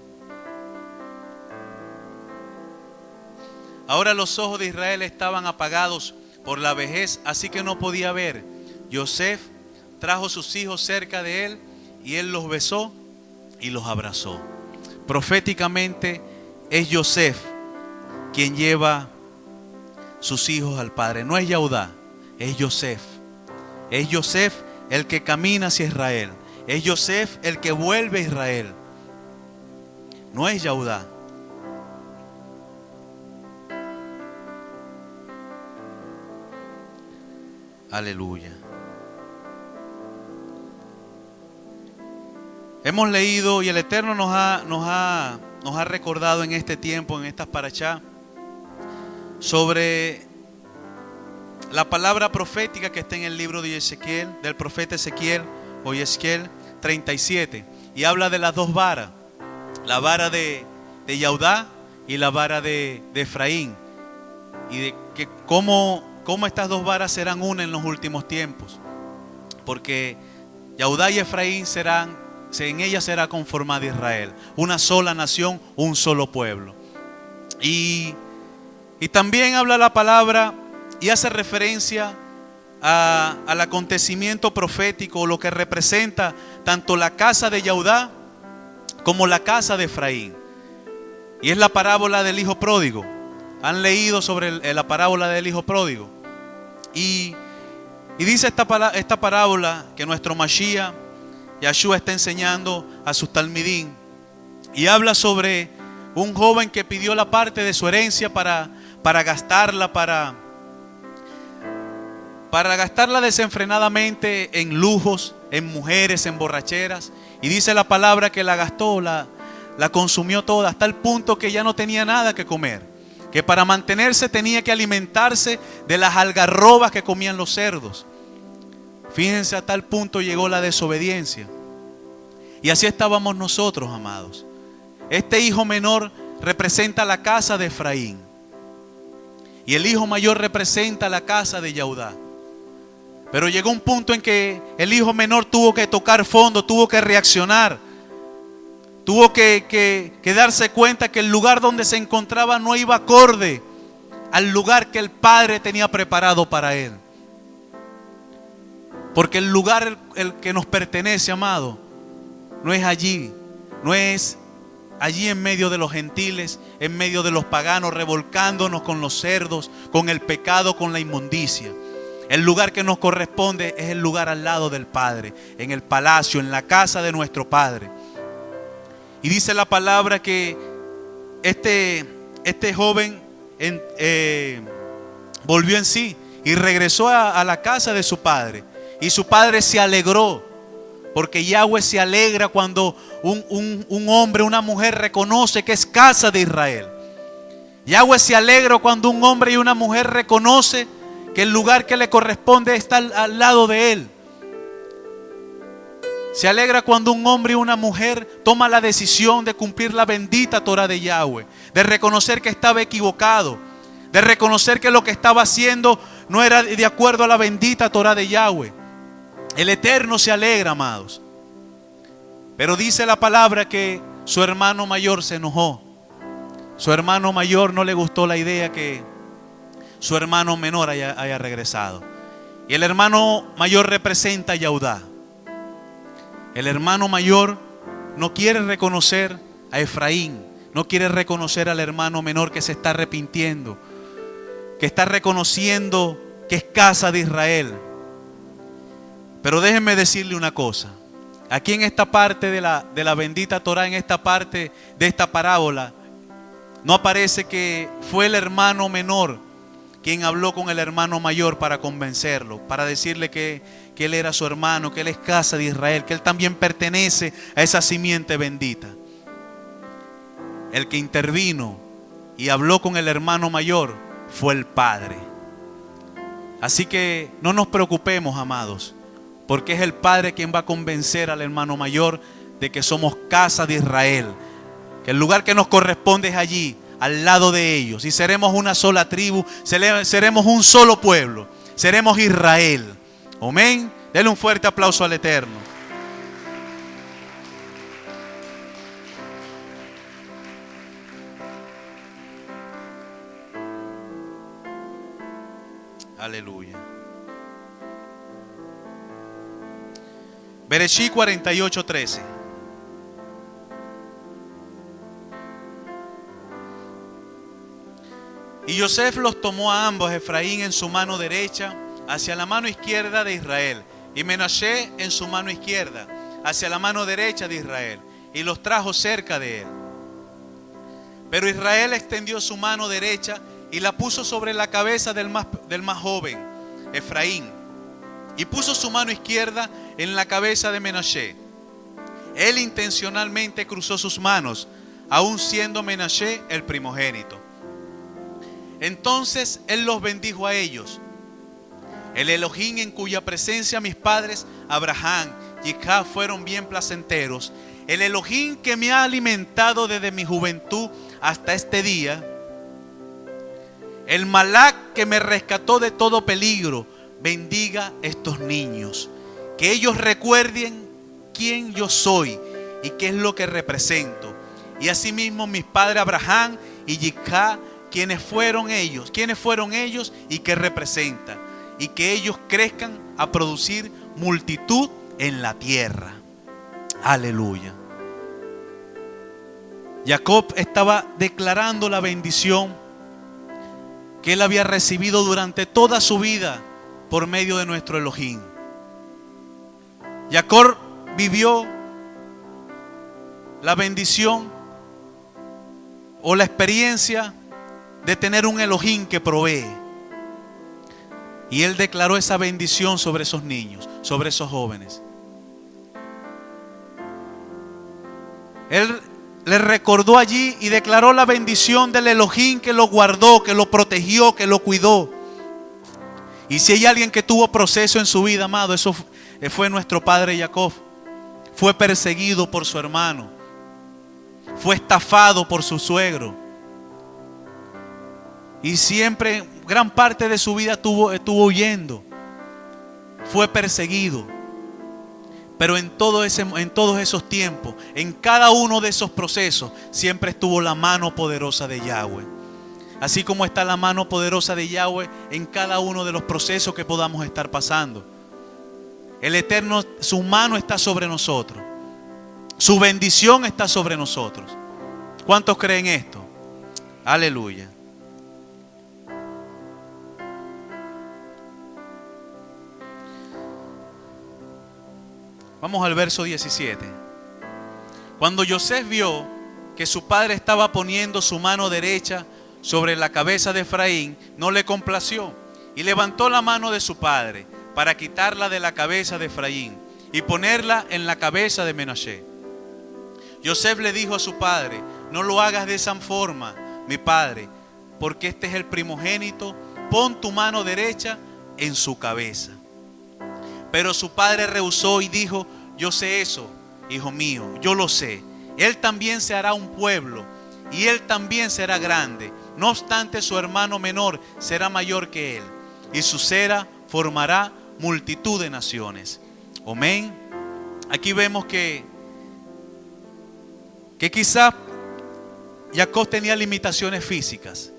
Ahora los ojos de Israel estaban apagados por la vejez, así que no podía ver. Yosef trajo sus hijos cerca de él y él los besó y los abrazó. Proféticamente es Yosef quien lleva sus hijos al Padre. No es Yahudá, es Yosef. Es Yosef el que camina hacia Israel. Es Yosef el que vuelve a Israel. No es Yahudá. Aleluya. Hemos leído y el Eterno nos ha recordado en este tiempo, en estas parashá, sobre la palabra profética que está en el libro de Ezequiel, del profeta Ezequiel o Ezequiel 37, y habla de las dos varas, la vara de Yahudá y la vara de Efraín, y de que cómo estas dos varas serán una en los últimos tiempos, porque Yahudá y Efraín en ella será conformada Israel, una sola nación, un solo pueblo. Y también habla la palabra y hace referencia al acontecimiento profético, lo que representa tanto la casa de Yahudá como la casa de Efraín. Y es la parábola del hijo pródigo. Han leído sobre la parábola del hijo pródigo. Y dice esta parábola que nuestro Mashiach, Yahshua, está enseñando a sus talmidín. Y habla sobre un joven que pidió la parte de su herencia para gastarla, para gastarla desenfrenadamente en lujos, en mujeres, en borracheras. Y dice la palabra que la gastó, la consumió toda, hasta el punto que ya no tenía nada que comer. Que para mantenerse tenía que alimentarse de las algarrobas que comían los cerdos. Fíjense, a tal punto llegó la desobediencia. Y así estábamos nosotros, amados. Este hijo menor representa la casa de Efraín. Y el hijo mayor representa la casa de Yahudá. Pero llegó un punto en que el hijo menor tuvo que tocar fondo, tuvo que reaccionar. Tuvo que darse cuenta que el lugar donde se encontraba no iba acorde al lugar que el Padre tenía preparado para él. Porque el lugar el que nos pertenece, amado, no es allí. No es allí en medio de los gentiles, en medio de los paganos, revolcándonos con los cerdos, con el pecado, con la inmundicia. El lugar que nos corresponde es el lugar al lado del Padre, en el palacio, en la casa de nuestro Padre. Y dice la palabra que este joven volvió en sí y regresó a la casa de su padre. Y su padre se alegró, porque Yahweh se alegra cuando un hombre, una mujer reconoce que es casa de Israel. Yahweh se alegra cuando un hombre y una mujer reconoce que el lugar que le corresponde está al lado de él. Se alegra cuando un hombre y una mujer toma la decisión de cumplir la bendita Torah de Yahweh, de reconocer que estaba equivocado, de reconocer que lo que estaba haciendo no era de acuerdo a la bendita Torah de Yahweh. El Eterno se alegra, amados. Pero dice la palabra que su hermano mayor se enojó. Su hermano mayor no le gustó la idea que su hermano menor haya regresado. Y el hermano mayor representa a Yahudá. El hermano mayor no quiere reconocer a Efraín, no quiere reconocer al hermano menor que se está arrepintiendo, que está reconociendo que es casa de Israel. Pero déjenme decirle una cosa. Aquí en esta parte de la bendita Torah, en esta parte de esta parábola, no aparece que fue el hermano menor quien habló con el hermano mayor para convencerlo, para decirle que él era su hermano, que él es casa de Israel, que él también pertenece a esa simiente bendita. El que intervino y habló con el hermano mayor fue el Padre. Así que no nos preocupemos, amados, porque es el Padre quien va a convencer al hermano mayor de que somos casa de Israel, que el lugar que nos corresponde es allí, al lado de ellos, y seremos una sola tribu, seremos un solo pueblo, seremos Israel. Amén. Denle un fuerte aplauso al Eterno. Aleluya. Bereshit 48:13. Y Yosef los tomó a ambos, Efraín en su mano derecha, hacia la mano izquierda de Israel, y Menashe en su mano izquierda, hacia la mano derecha de Israel, y los trajo cerca de él. Pero Israel extendió su mano derecha y la puso sobre la cabeza del más joven, Efraín, y puso su mano izquierda en la cabeza de Menashe. Él intencionalmente cruzó sus manos, aun siendo Menashe el primogénito. Entonces él los bendijo a ellos. El Elohim en cuya presencia mis padres Abraham y Isaac fueron bien placenteros, el Elohim que me ha alimentado desde mi juventud hasta este día, el Malak que me rescató de todo peligro, bendiga estos niños, que ellos recuerden quién yo soy y qué es lo que represento. Y asimismo mis padres Abraham y Isaac, quiénes fueron ellos y qué representan, y que ellos crezcan a producir multitud en la tierra. Aleluya. Jacob estaba declarando la bendición que él había recibido durante toda su vida por medio de nuestro Elohim. Jacob vivió la bendición o la experiencia de tener un Elohim que provee. Y él declaró esa bendición sobre esos niños, sobre esos jóvenes. Él le recordó allí y declaró la bendición del Elohim que lo guardó, que lo protegió, que lo cuidó. Y si hay alguien que tuvo proceso en su vida, amado, eso fue nuestro padre Jacob. Fue perseguido por su hermano. Fue estafado por su suegro. Y siempre, gran parte de su vida estuvo huyendo. Fue perseguido. Pero en todos esos tiempos, en cada uno de esos procesos, siempre estuvo la mano poderosa de Yahweh. Así como está la mano poderosa de Yahweh en cada uno de los procesos que podamos estar pasando. El Eterno, su mano está sobre nosotros. Su bendición está sobre nosotros. ¿Cuántos creen esto? Aleluya. Vamos al verso 17. Cuando Yosef vio que su padre estaba poniendo su mano derecha sobre la cabeza de Efraín, no le complació y levantó la mano de su padre para quitarla de la cabeza de Efraín y ponerla en la cabeza de Menashe. Yosef le dijo a su padre: no lo hagas de esa forma, mi padre, porque este es el primogénito. Pon tu mano derecha en su cabeza. Pero su padre rehusó y dijo: yo sé eso, hijo mío, yo lo sé. Él también se hará un pueblo y él también será grande. No obstante, su hermano menor será mayor que él y su cera formará multitud de naciones. Amén. Aquí vemos que quizás Jacob tenía limitaciones físicas.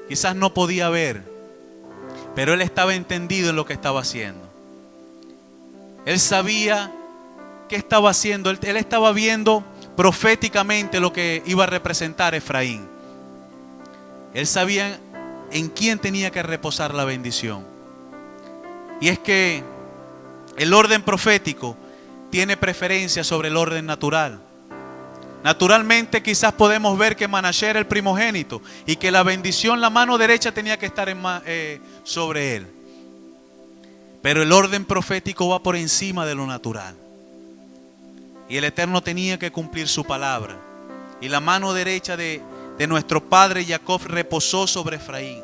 Quizás no podía ver, pero él estaba entendido en lo que estaba haciendo. Él sabía qué estaba haciendo. Él estaba viendo proféticamente lo que iba a representar Efraín. Él sabía en quién tenía que reposar la bendición. Y es que el orden profético tiene preferencia sobre el orden natural. Naturalmente quizás podemos ver que Manashe era el primogénito y que la bendición, la mano derecha tenía que estar sobre él. Pero el orden profético va por encima de lo natural. Y el Eterno tenía que cumplir su palabra. Y la mano derecha de nuestro padre Jacob reposó sobre Efraín.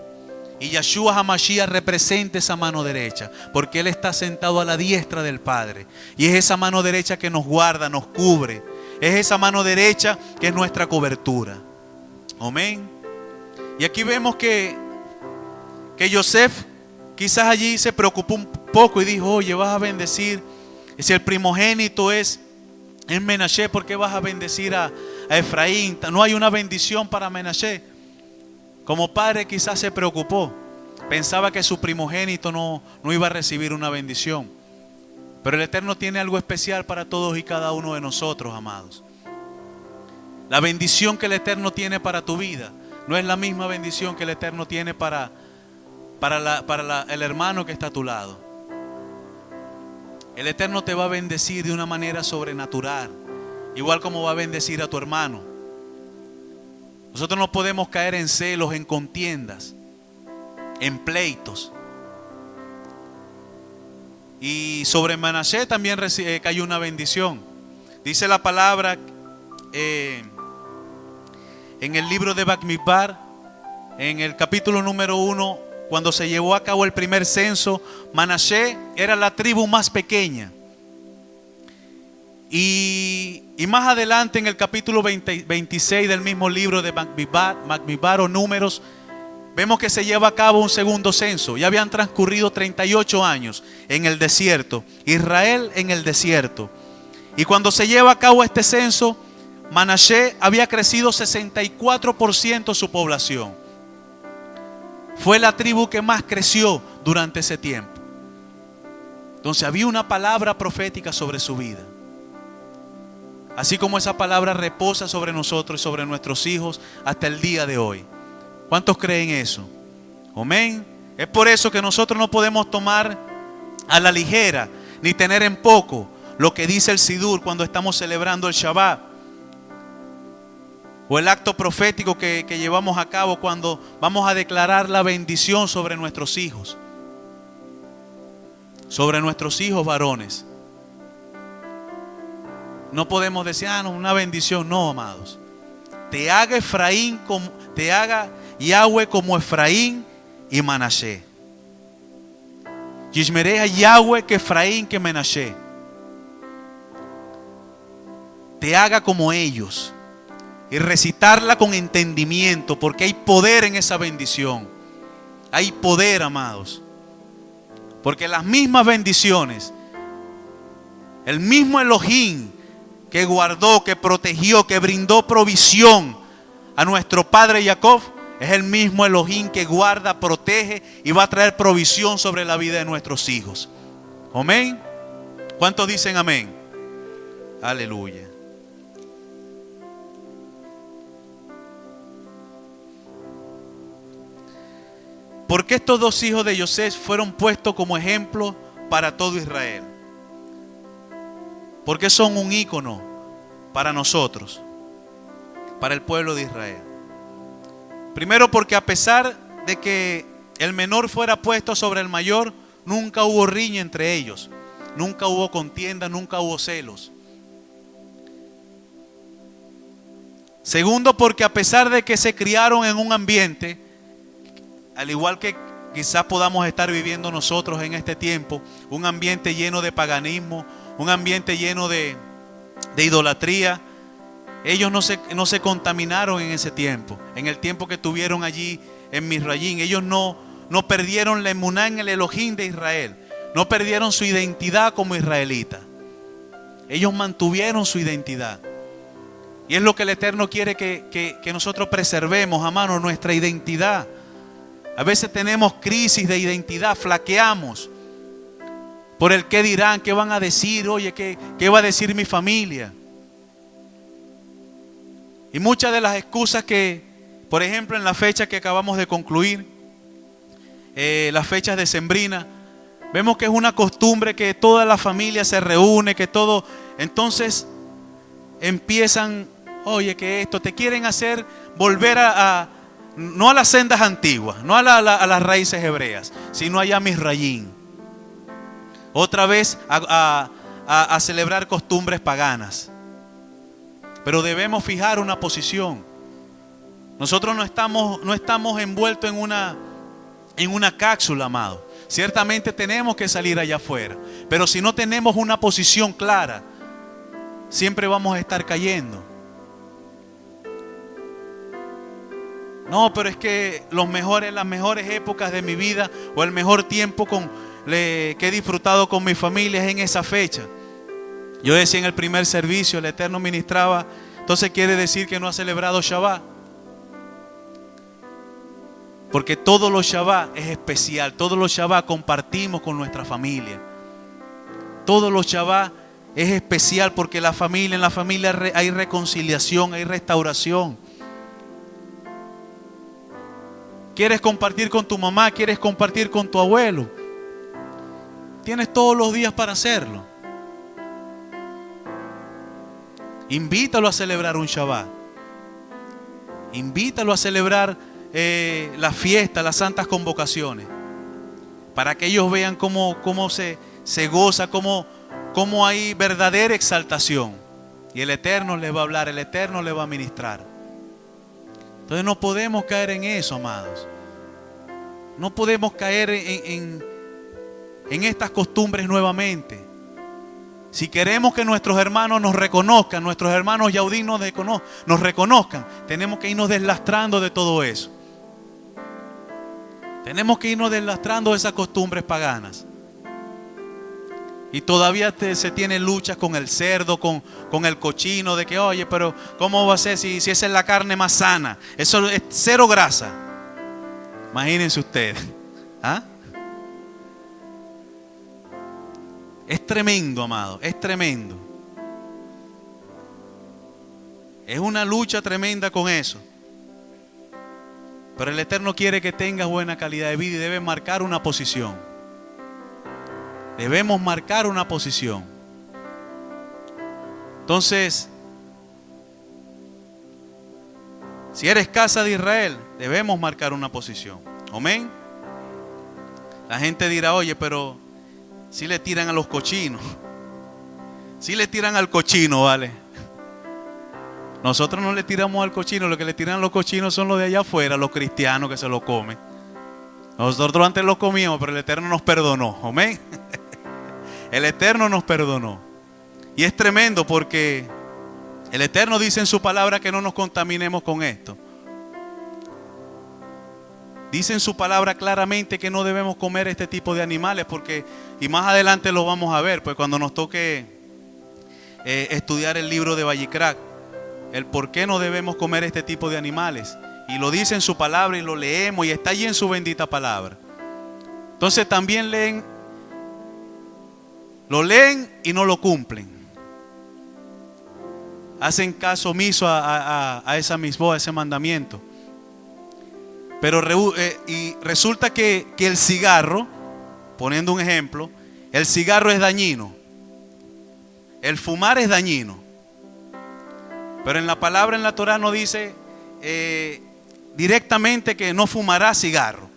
Y Yeshua HaMashiach representa esa mano derecha, porque Él está sentado a la diestra del Padre. Y es esa mano derecha que nos guarda, nos cubre. Es esa mano derecha que es nuestra cobertura. Amén. Y aquí vemos que Yosef quizás allí se preocupó un poco y dijo: oye, vas a bendecir. Si el primogénito es Menashe, ¿por qué vas a bendecir a Efraín? No hay una bendición para Menashe. Como padre quizás se preocupó. Pensaba que su primogénito no iba a recibir una bendición. Pero el Eterno tiene algo especial para todos y cada uno de nosotros, amados. La bendición que el Eterno tiene para tu vida no es la misma bendición que el Eterno tiene para el hermano que está a tu lado. El Eterno te va a bendecir de una manera sobrenatural, igual como va a bendecir a tu hermano. Nosotros no podemos caer en celos, en contiendas, en pleitos. Y sobre Manashe también cayó una bendición. Dice la palabra en el libro de Bamidbar, en el capítulo número 1, cuando se llevó a cabo el primer censo, Manashe era la tribu más pequeña. Y más adelante en el capítulo 26 del mismo libro de Bamidbar o Números, vemos que se lleva a cabo un segundo censo. Ya habían transcurrido 38 años en el desierto, Israel en el desierto. Y cuando se lleva a cabo este censo, Manashe había crecido 64% su población. Fue la tribu que más creció durante ese tiempo. Entonces había una palabra profética sobre su vida. Así como esa palabra reposa sobre nosotros y sobre nuestros hijos hasta el día de hoy. ¿Cuántos creen eso? Amén. Es por eso que nosotros no podemos tomar a la ligera ni tener en poco lo que dice el Sidur cuando estamos celebrando el Shabbat, o el acto profético que llevamos a cabo cuando vamos a declarar la bendición sobre nuestros hijos, varones. No podemos decir, no, una bendición. No, amados. Te haga Yahweh como Efraín y Manashe. Yishmeré a Yahweh que Efraín que Manashe. Te haga como ellos. Y recitarla con entendimiento, porque hay poder en esa bendición. Hay poder, amados. Porque las mismas bendiciones, el mismo Elohim que guardó, que protegió, que brindó provisión a nuestro padre Jacob, es el mismo Elohim que guarda, protege y va a traer provisión sobre la vida de nuestros hijos. Amén. ¿Cuántos dicen amén? Aleluya. Porque estos dos hijos de Yosef fueron puestos como ejemplo para todo Israel. ¿Por qué son un ícono para nosotros, para el pueblo de Israel? Primero, porque a pesar de que el menor fuera puesto sobre el mayor, nunca hubo riña entre ellos, nunca hubo contienda, nunca hubo celos. Segundo, porque a pesar de que se criaron en un ambiente, al igual que quizás podamos estar viviendo nosotros en este tiempo, un ambiente lleno de paganismo, un ambiente lleno de idolatría, ellos no se contaminaron en ese tiempo, en el tiempo que tuvieron allí en Misrayim. Ellos no perdieron la emuná en el Elohim de Israel, no perdieron su identidad como israelita. Ellos mantuvieron su identidad. Y es lo que el Eterno quiere que nosotros preservemos, hermanos, nuestra identidad. A veces tenemos crisis de identidad, flaqueamos por el qué dirán, qué van a decir, oye, qué va a decir mi familia. Y muchas de las excusas que, por ejemplo, en la fecha que acabamos de concluir, las fechas decembrinas, vemos que es una costumbre que toda la familia se reúne, que todo, entonces empiezan, oye, que esto, te quieren hacer volver no a las sendas antiguas, no a las raíces hebreas, sino allá a Misrayim. Otra vez a celebrar costumbres paganas. Pero debemos fijar una posición. Nosotros no estamos envueltos en una cápsula, amado. Ciertamente tenemos que salir allá afuera. Pero si no tenemos una posición clara, siempre vamos a estar cayendo. No, pero es que las mejores épocas de mi vida o el mejor tiempo que he disfrutado con mi familia es en esa fecha. Yo decía en el primer servicio, el Eterno ministraba, entonces quiere decir que no ha celebrado Shabbat. Porque todos los Shabbat es especial, todos los Shabbat compartimos con nuestra familia. Todos los Shabbat es especial porque en la familia hay reconciliación, hay restauración. ¿Quieres compartir con tu mamá? ¿Quieres compartir con tu abuelo? Tienes todos los días para hacerlo. Invítalo a celebrar un Shabbat. Invítalo a celebrar la fiesta, las santas convocaciones. Para que ellos vean cómo se goza, cómo hay verdadera exaltación. Y el Eterno les va a hablar, el Eterno les va a ministrar. Entonces no podemos caer en eso, amados. No podemos caer en estas costumbres nuevamente. Si queremos que nuestros hermanos nos reconozcan, nuestros hermanos Yaudí nos reconozcan, tenemos que irnos deslastrando de todo eso. Tenemos que irnos deslastrando de esas costumbres paganas. Y todavía se tienen luchas con el cerdo, con el cochino, de que, oye, pero ¿cómo va a ser si esa es la carne más sana? Eso es cero grasa. Imagínense ustedes. ¿Ah? Es tremendo, amado, es tremendo. Es una lucha tremenda con eso. Pero el Eterno quiere que tengas buena calidad de vida y debes marcar una posición. Debemos marcar una posición. Entonces, si eres casa de Israel, debemos marcar una posición. Amén. La gente dirá, oye, pero si le tiran a los cochinos. Si le tiran al cochino, ¿vale? Nosotros no le tiramos al cochino. Lo que le tiran a los cochinos son los de allá afuera, los cristianos que se lo comen. Nosotros antes los comíamos, pero el Eterno nos perdonó. Amén. El Eterno nos perdonó. Y es tremendo porque el Eterno dice en su palabra que no nos contaminemos con esto. Dice en su palabra claramente que no debemos comer este tipo de animales porque, y más adelante lo vamos a ver, pues cuando nos toque estudiar el libro de Vallicrac, el por qué no debemos comer este tipo de animales. Y lo dice en su palabra y lo leemos y está allí en su bendita palabra. Entonces también lo leen y no lo cumplen. Hacen caso omiso a esa misbó, a ese mandamiento. Pero y resulta que el cigarro, poniendo un ejemplo, el cigarro es dañino. el fumar es dañino. Pero en la palabra, en la Torá, no dice directamente que no fumará cigarro.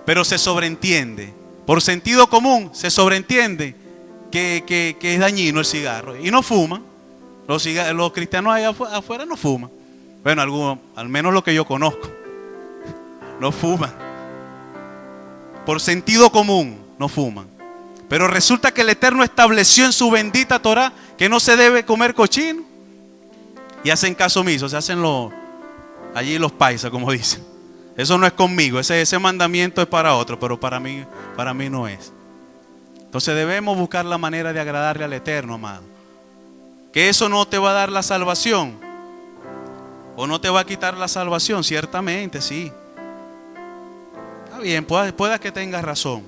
Pero se sobreentiende, por sentido común, se sobreentiende que es dañino el cigarro. Y no fuman. Los cristianos allá afuera no fuman. Bueno, algunos, al menos lo que yo conozco, no fuman. Por sentido común, no fuman. Pero resulta que el Eterno estableció en su bendita Torá que no se debe comer cochino. Y hacen caso omiso, se hacen allí los paisas, como dicen. Eso no es conmigo, ese mandamiento es para otro, pero para mí no es. Entonces debemos buscar la manera de agradarle al Eterno, amado. Que eso no te va a dar la salvación, o no te va a quitar la salvación, ciertamente, sí. Está bien, pueda que tengas razón,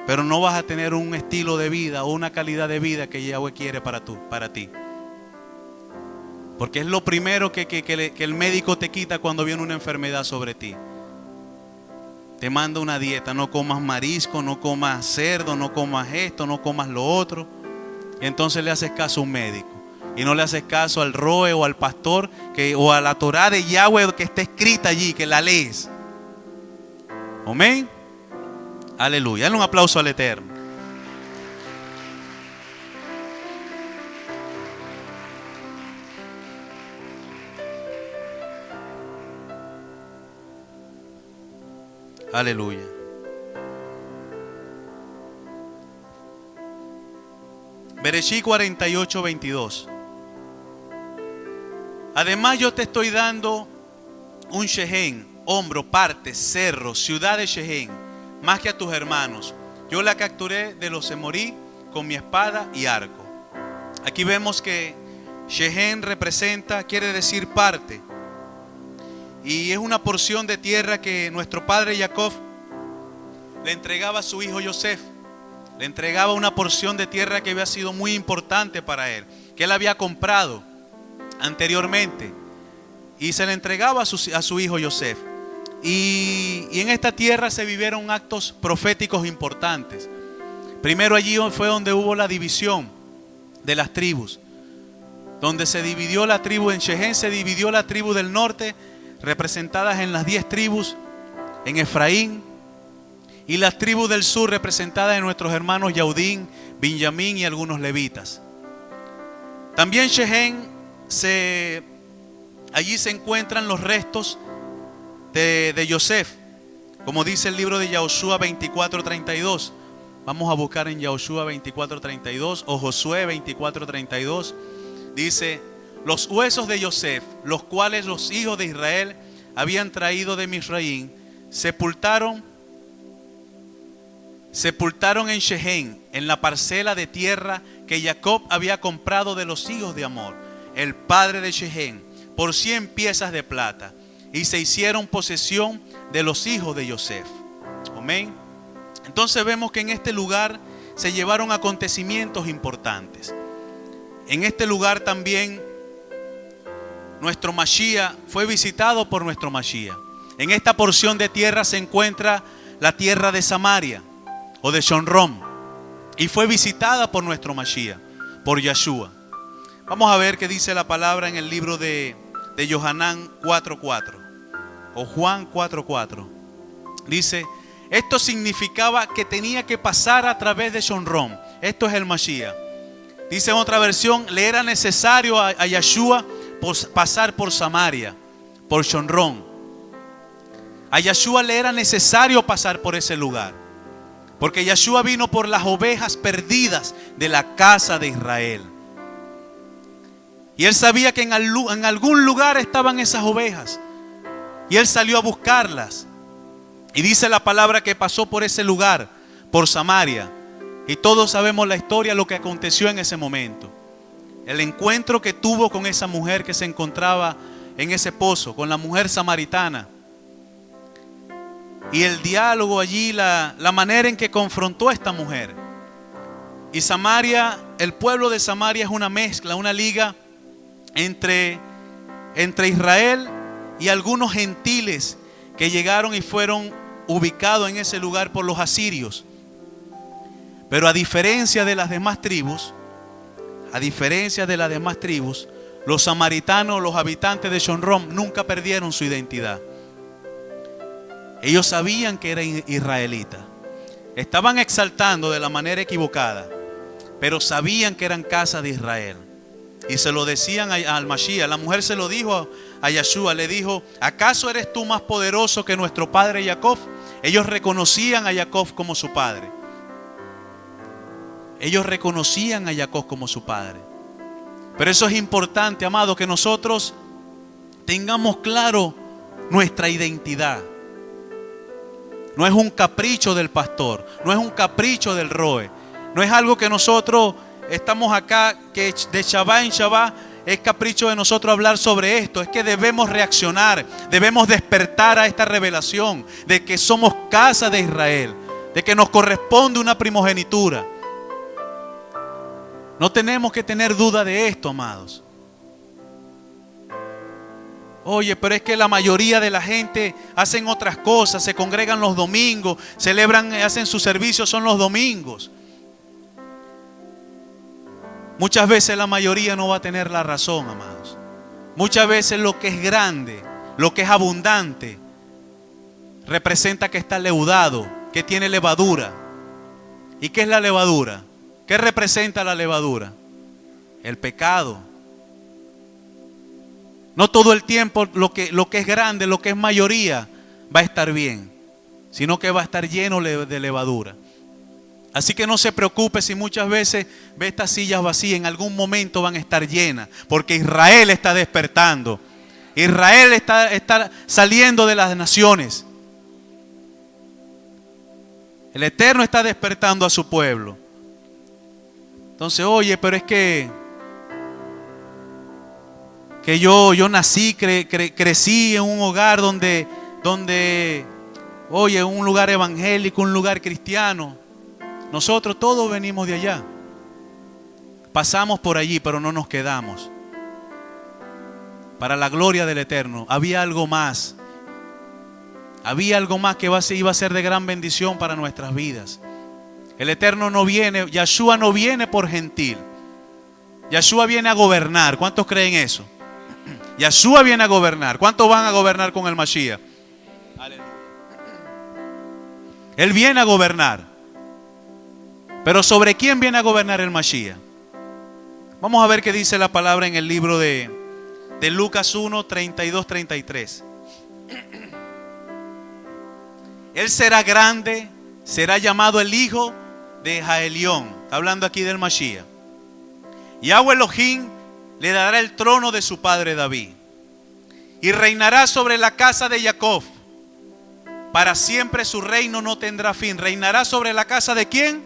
pero no vas a tener un estilo de vida o una calidad de vida que Yahweh quiere para ti. Porque es lo primero que el médico te quita cuando viene una enfermedad sobre ti. Te manda una dieta: no comas marisco, no comas cerdo, no comas esto, no comas lo otro. Y entonces le haces caso a un médico. Y no le haces caso al roe o al pastor o a la Torá de Yahweh que está escrita allí, que la lees. Amén. Aleluya. Dale un aplauso al Eterno. Aleluya. Bereshí 48, 22. Además yo te estoy dando un Shehen, hombro, parte, cerro, ciudad de Shehen, más que a tus hermanos. Yo la capturé de los Emorí con mi espada y arco. Aquí vemos que Shehen quiere decir parte. Y es una porción de tierra que nuestro padre Jacob le entregaba a su hijo Yosef. Le entregaba una porción de tierra que había sido muy importante para él, que él había comprado anteriormente. Y se le entregaba a su hijo Yosef. Y en esta tierra se vivieron actos proféticos importantes. Primero allí fue donde hubo la división de las tribus. Donde se dividió la tribu en Shehen, se dividió la tribu del norte, representadas en las 10 tribus, en Efraín, y las tribus del sur representadas en nuestros hermanos Yaudín, Benjamín y algunos levitas. También Shehen, allí se encuentran los restos de Yosef, como dice el libro de Yahoshua 24:32. Vamos a buscar en Yahoshua 24:32 o Josué 24:32. Dice: los huesos de Yosef, los cuales los hijos de Israel habían traído de Misraín, sepultaron en Shehen, en la parcela de tierra que Jacob había comprado de los hijos de Amor, el padre de Shehen, por 100 piezas de plata, y se hicieron posesión de los hijos de Yosef. Amén. Entonces vemos que en este lugar se llevaron acontecimientos importantes. En este lugar también nuestro Mashiach fue visitado por nuestro Mashiach. En esta porción de tierra se encuentra la tierra de Samaria o de Shonrom, y fue visitada por nuestro Mashiach, por Yeshua. Vamos a ver qué dice la palabra en el libro de Yohanan 4:4 o Juan 4:4. Dice: esto significaba que tenía que pasar a través de Shonrom. Esto es el Mashiach. Dice en otra versión: le era necesario a Yeshua pasar por Samaria, por Shonrom. A Yeshua le era necesario pasar por ese lugar, porque Yeshua vino por las ovejas perdidas de la casa de Israel. Y él sabía que en algún lugar estaban esas ovejas, y él salió a buscarlas. Y dice la palabra que pasó por ese lugar, por Samaria. Y todos sabemos la historia, lo que aconteció en ese momento. El encuentro que tuvo con esa mujer que se encontraba en ese pozo, con la mujer samaritana. Y el diálogo allí, la manera en que confrontó a esta mujer. Y Samaria, el pueblo de Samaria es una mezcla, una liga entre Israel y algunos gentiles que llegaron y fueron ubicados en ese lugar por los asirios. Pero a diferencia de las demás tribus, los samaritanos, los habitantes de Shomrón, nunca perdieron su identidad. Ellos sabían que eran israelitas. Estaban exaltando de la manera equivocada, pero sabían que eran casa de Israel. Y se lo decían al Mashiach. La mujer se lo dijo a Yeshua, le dijo: ¿acaso eres tú más poderoso que nuestro padre Jacob? Ellos reconocían a Jacob como su padre. Pero eso es importante, amado, que nosotros tengamos claro nuestra identidad. No es un capricho del pastor, no es un capricho del Roe, no es algo que nosotros estamos acá, que de Shabbat en Shabbat es capricho de nosotros hablar sobre esto. Es que debemos reaccionar, debemos despertar a esta revelación de que somos casa de Israel, de que nos corresponde una primogenitura. No tenemos que tener duda de esto, amados. Oye, pero es que la mayoría de la gente hacen otras cosas, se congregan los domingos, celebran, hacen sus servicios, son los domingos. Muchas veces la mayoría no va a tener la razón, amados. Muchas veces lo que es grande, lo que es abundante, representa que está leudado, que tiene levadura. ¿Y qué es la levadura? ¿Qué representa la levadura? El pecado. No todo el tiempo lo que es grande, lo que es mayoría, va a estar bien, sino que va a estar lleno de levadura. Así que no se preocupe si muchas veces ve estas sillas vacías, en algún momento van a estar llenas, porque Israel está despertando. Israel está saliendo de las naciones. El Eterno está despertando a su pueblo. Entonces, oye, pero es que yo nací, crecí en un hogar donde, oye, un lugar evangélico, un lugar cristiano. Nosotros todos venimos de allá. Pasamos por allí, pero no nos quedamos. Para la gloria del Eterno, había algo más. Había algo más que iba a ser de gran bendición para nuestras vidas. El Eterno no viene, Yeshua no viene por gentil. Yeshua viene a gobernar. ¿Cuántos creen eso? Yeshua viene a gobernar. ¿Cuántos van a gobernar con el Mashiach? Aleluya. Él viene a gobernar. Pero ¿sobre quién viene a gobernar el Mashiach? Vamos a ver qué dice la palabra en el libro de Lucas 1, 32, 33. Él será grande, será llamado el Hijo de Jaelión. Está hablando aquí del Mashiach. Yahweh Elohim le dará el trono de su padre David. Y reinará sobre la casa de Jacob. Para siempre su reino no tendrá fin. Reinará sobre la casa de ¿quién?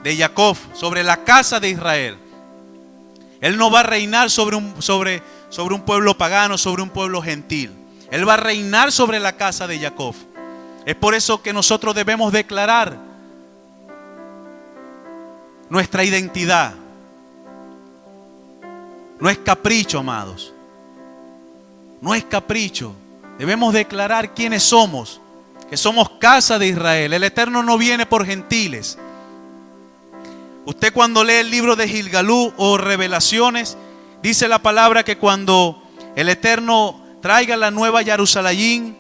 De Jacob, sobre la casa de Israel. Él no va a reinar sobre un pueblo pagano, sobre un pueblo gentil. Él va a reinar sobre la casa de Jacob. Es por eso que nosotros debemos declarar nuestra identidad. No es capricho, amados. No es capricho. Debemos declarar quiénes somos. Que somos casa de Israel. El Eterno no viene por gentiles. Usted cuando lee el libro de Gilgalú o Revelaciones, dice la palabra que cuando el Eterno traiga la nueva Jerusalén,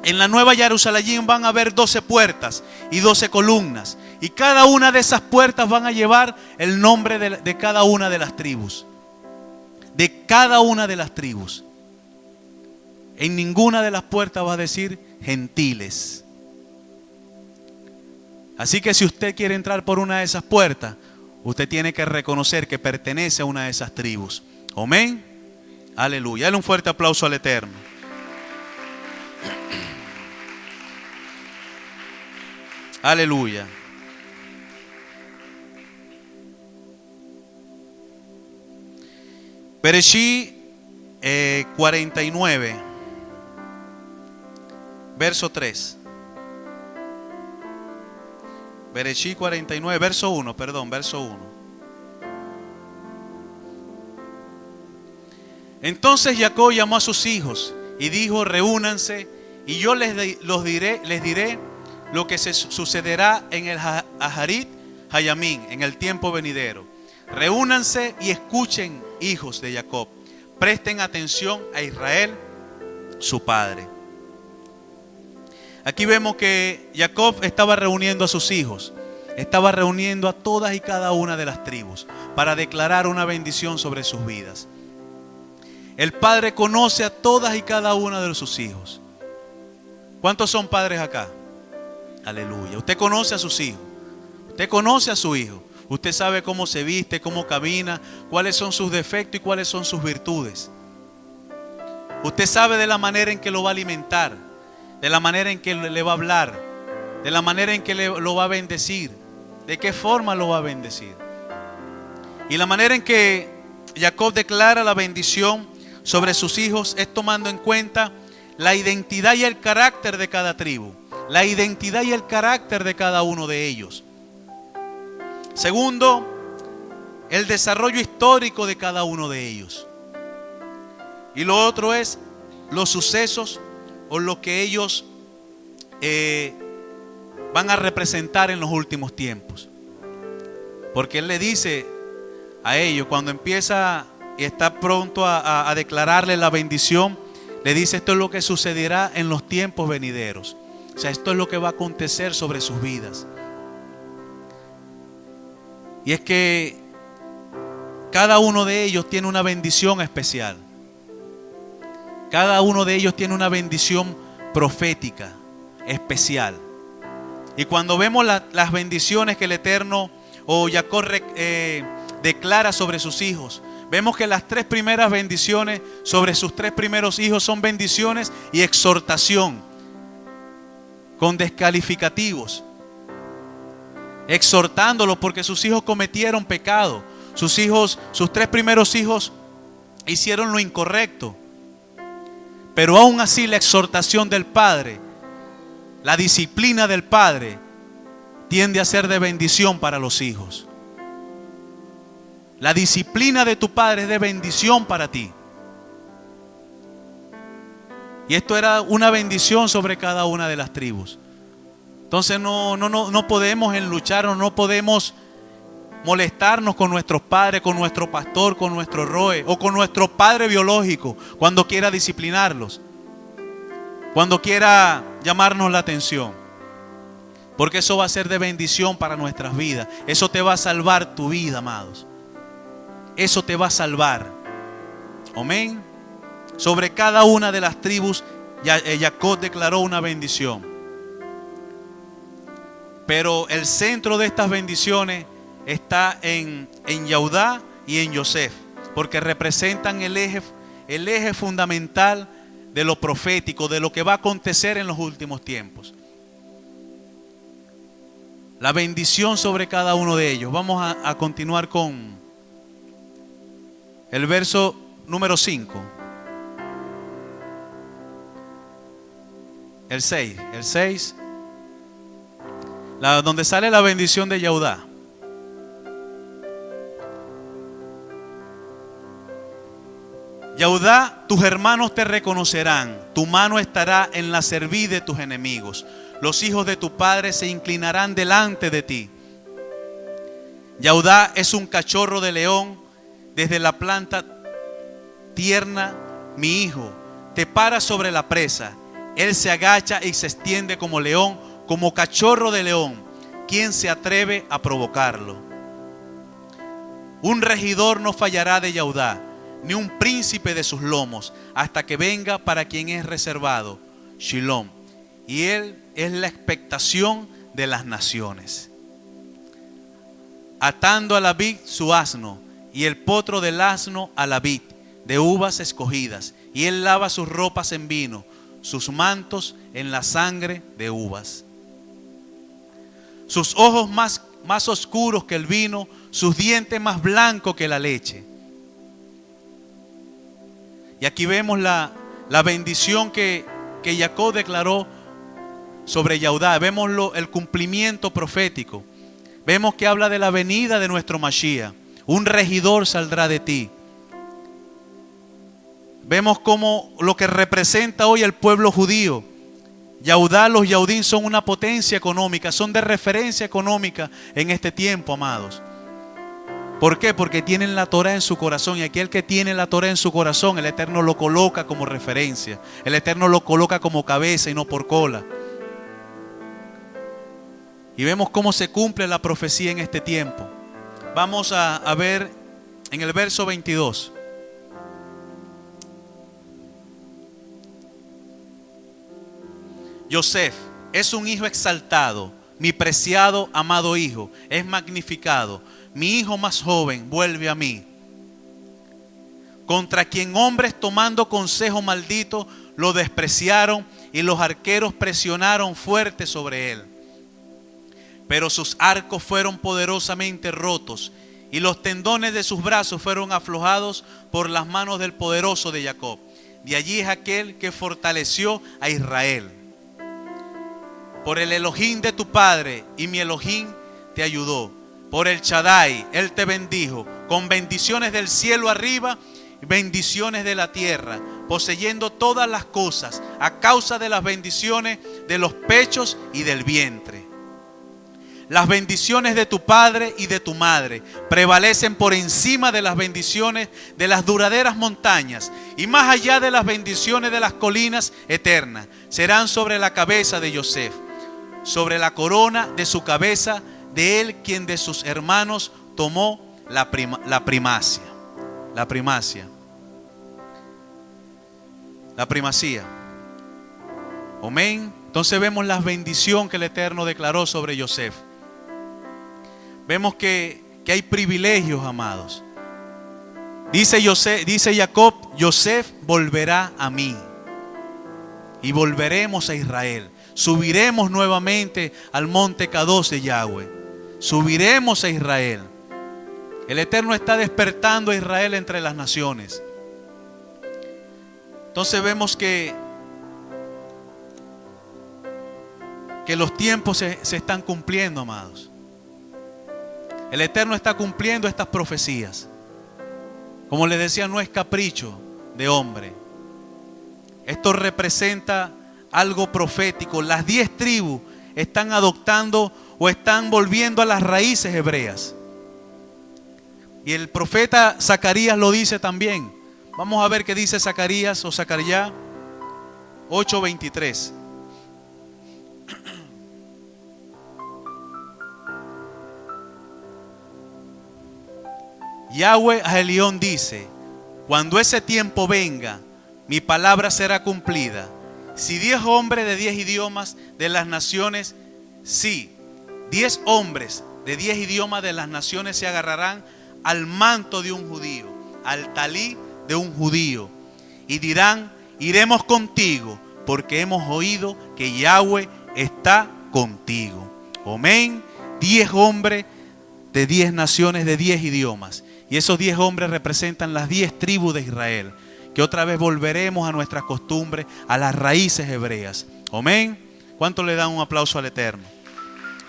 en la nueva Jerusalén van a haber 12 puertas y 12 columnas. Y cada una de esas puertas van a llevar el nombre de cada una de las tribus. De cada una de las tribus. En ninguna de las puertas va a decir gentiles. Así que si usted quiere entrar por una de esas puertas, usted tiene que reconocer que pertenece a una de esas tribus. Amén. Aleluya. Dale un fuerte aplauso al Eterno. Aleluya. Bereshit 49, verso 3. Bereshit 49, verso 1, verso 1. Entonces Jacob llamó a sus hijos y dijo: reúnanse y yo les diré lo que se sucederá en el Aharit Hayamín, en el tiempo venidero. Reúnanse y escuchen, hijos de Jacob. Presten atención a Israel, su padre. Aquí vemos que Jacob estaba reuniendo a sus hijos. Estaba reuniendo a todas y cada una de las tribus para declarar una bendición sobre sus vidas. El padre conoce a todas y cada una de sus hijos. ¿Cuántos son padres acá? Aleluya. Usted conoce a sus hijos. Usted conoce a su hijo. Usted sabe cómo se viste, cómo camina, cuáles son sus defectos y cuáles son sus virtudes. Usted sabe de la manera en que lo va a alimentar, de la manera en que le va a hablar, de la manera en que lo va a bendecir, de qué forma lo va a bendecir. Y la manera en que Jacob declara la bendición sobre sus hijos es tomando en cuenta la identidad y el carácter de cada tribu, la identidad y el carácter de cada uno de ellos. Segundo, el desarrollo histórico de cada uno de ellos. Y lo otro es los sucesos o lo que ellos van a representar en los últimos tiempos. Porque él le dice a ellos, cuando empieza y está pronto a declararle la bendición, le dice: esto es lo que sucederá en los tiempos venideros. O sea, esto es lo que va a acontecer sobre sus vidas. Y es que cada uno de ellos tiene una bendición especial. Cada uno de ellos tiene una bendición profética especial. Y cuando vemos las bendiciones que el Eterno o Jacob declara sobre sus hijos, vemos que las tres primeras bendiciones sobre sus tres primeros hijos son bendiciones y exhortación, con descalificativos, exhortándolos porque sus hijos cometieron pecado. Sus tres primeros hijos hicieron lo incorrecto. Pero aún así la exhortación del padre, la disciplina del padre, tiende a ser de bendición para los hijos. La disciplina de tu padre es de bendición para ti. Y esto era una bendición sobre cada una de las tribus. Entonces no podemos enlucharnos, no podemos molestarnos con nuestros padres, con nuestro pastor, con nuestro roe o con nuestro padre biológico cuando quiera disciplinarlos, cuando quiera llamarnos la atención. Porque eso va a ser de bendición para nuestras vidas. Eso te va a salvar tu vida, amados. Eso te va a salvar. Amén. Sobre cada una de las tribus Jacob declaró una bendición. Pero el centro de estas bendiciones está en Yehudá y en Yosef, porque representan el eje fundamental de lo profético, de lo que va a acontecer en los últimos tiempos. La bendición sobre cada uno de ellos. Vamos a continuar con el verso número 5. El 6. Donde sale la bendición de Yehudá. Yehudá, tus hermanos te reconocerán, tu mano estará en la cerviz de tus enemigos. Los hijos de tu padre se inclinarán delante de ti. Yehudá es un cachorro de león, desde la planta tierna, mi hijo, te para sobre la presa. Él se agacha y se extiende como león, como cachorro de león. ¿Quién se atreve a provocarlo? Un regidor no fallará de Yehudá, ni un príncipe de sus lomos, hasta que venga para quien es reservado, Shilom. Y él es la expectación de las naciones. Atando a la vid su asno, y el potro del asno a la vid, de uvas escogidas. Y él lava sus ropas en vino, sus mantos en la sangre de uvas. Sus ojos más oscuros que el vino, sus dientes más blancos que la leche. Y aquí vemos la bendición que Jacob declaró sobre Yehudá. Vemos el cumplimiento profético. Vemos que habla de la venida de nuestro Mashiach. Un regidor saldrá de ti. Vemos cómo lo que representa hoy el pueblo judío Yaudá, los yaudín son una potencia económica, son de referencia económica en este tiempo, amados. ¿Por qué? Porque tienen la Torá en su corazón, y aquel que tiene la Torá en su corazón, el Eterno lo coloca como referencia. El Eterno lo coloca como cabeza y no por cola. Y vemos cómo se cumple la profecía en este tiempo. Vamos a ver en el verso 22. Yosef es un hijo exaltado, mi preciado, amado hijo, es magnificado. Mi hijo más joven vuelve a mí. Contra quien hombres tomando consejo maldito lo despreciaron y los arqueros presionaron fuerte sobre él. Pero sus arcos fueron poderosamente rotos y los tendones de sus brazos fueron aflojados por las manos del poderoso de Jacob. De allí es aquel que fortaleció a Israel. Por el Elohim de tu padre y mi Elohim te ayudó. Por el Shaddai, Él te bendijo, con bendiciones del cielo arriba y bendiciones de la tierra, poseyendo todas las cosas a causa de las bendiciones de los pechos y del vientre. Las bendiciones de tu padre y de tu madre prevalecen por encima de las bendiciones de las duraderas montañas y más allá de las bendiciones de las colinas eternas. Serán sobre la cabeza de Yosef, sobre la corona de su cabeza, de él quien de sus hermanos tomó la primacía. La primacía. Amén. Entonces vemos la bendición que el Eterno declaró sobre Yosef. Vemos que hay privilegios, amados. Dice Jacob, Yosef volverá a mí y volveremos a Israel. Subiremos nuevamente al monte Kadosh de Yahweh. Subiremos a Israel. El Eterno está despertando a Israel entre las naciones. Entonces vemos que los tiempos se están cumpliendo, amados. El Eterno está cumpliendo estas profecías. Como les decía, no es capricho de hombre. Esto representa algo profético. Las 10 tribus están adoptando o están volviendo a las raíces hebreas. Y el profeta Zacarías lo dice también. Vamos a ver qué dice Zacarías o Zacarías 8:23. Yahweh a Elión dice: cuando ese tiempo venga, mi palabra será cumplida. Si 10 hombres de 10 idiomas de las naciones, sí, 10 hombres de 10 idiomas de las naciones se agarrarán al manto de un judío, al talí de un judío, y dirán: iremos contigo, porque hemos oído que Yahweh está contigo. Amén. 10 hombres de 10 naciones de 10 idiomas. Y esos 10 hombres representan las 10 tribus de Israel, que otra vez volveremos a nuestras costumbres, a las raíces hebreas. Amén. ¿Cuánto le dan un aplauso al Eterno?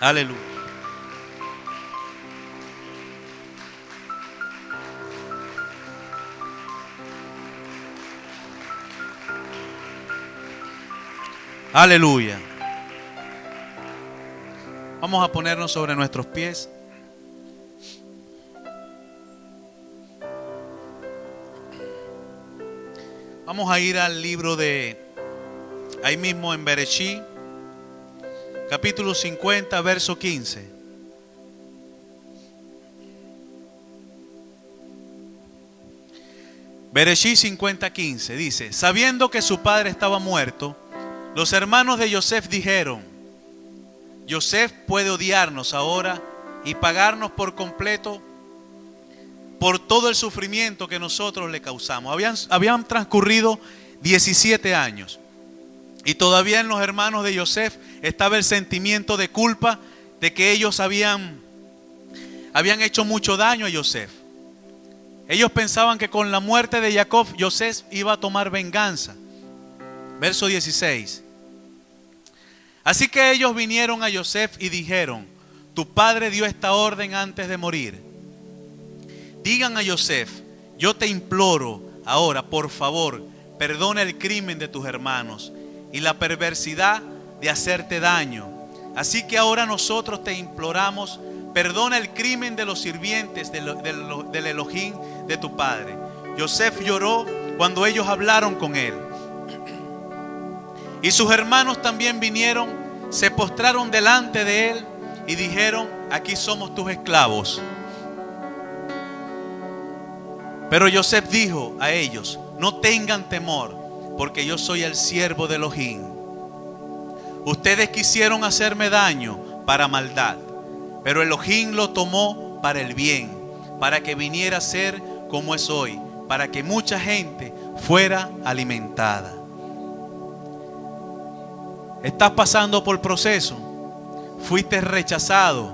Aleluya. Aleluya. Vamos a ponernos sobre nuestros pies. Vamos a ir al libro de, ahí mismo en Bereshit, capítulo 50, verso 15. Bereshit 50:15 dice: sabiendo que su padre estaba muerto, los hermanos de Yosef dijeron: Yosef puede odiarnos ahora y pagarnos por completo por todo el sufrimiento que nosotros le causamos. Habían transcurrido 17 años y todavía en los hermanos de Yosef estaba el sentimiento de culpa de que ellos habían hecho mucho daño a Yosef. Ellos pensaban que con la muerte de Jacob, Yosef iba a tomar venganza. Verso 16. Así que ellos vinieron a Yosef y dijeron: tu padre dio esta orden antes de morir. Digan a Yosef: yo te imploro ahora, por favor, perdona el crimen de tus hermanos y la perversidad de hacerte daño. Así que ahora nosotros te imploramos, perdona el crimen de los sirvientes del Elohim de tu padre. Yosef lloró cuando ellos hablaron con él. Y sus hermanos también vinieron, se postraron delante de él y dijeron: aquí somos tus esclavos. Pero Yosef dijo a ellos: no tengan temor, porque yo soy el siervo de Elohim. Ustedes quisieron hacerme daño para maldad, pero Elohim lo tomó para el bien, para que viniera a ser como es hoy, para que mucha gente fuera alimentada. Estás pasando por proceso. Fuiste rechazado,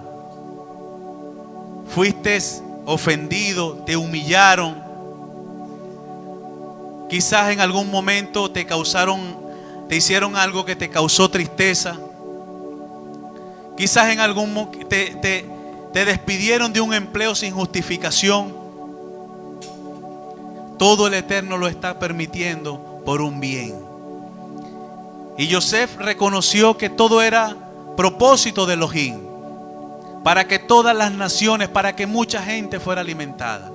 fuiste ofendido, te humillaron. Quizás en algún momento te hicieron algo que te causó tristeza. Quizás en algún momento te despidieron de un empleo sin justificación. Todo el Eterno lo está permitiendo por un bien. Y Yosef reconoció que todo era propósito de Elohim, para que todas las naciones, para que mucha gente fuera alimentada.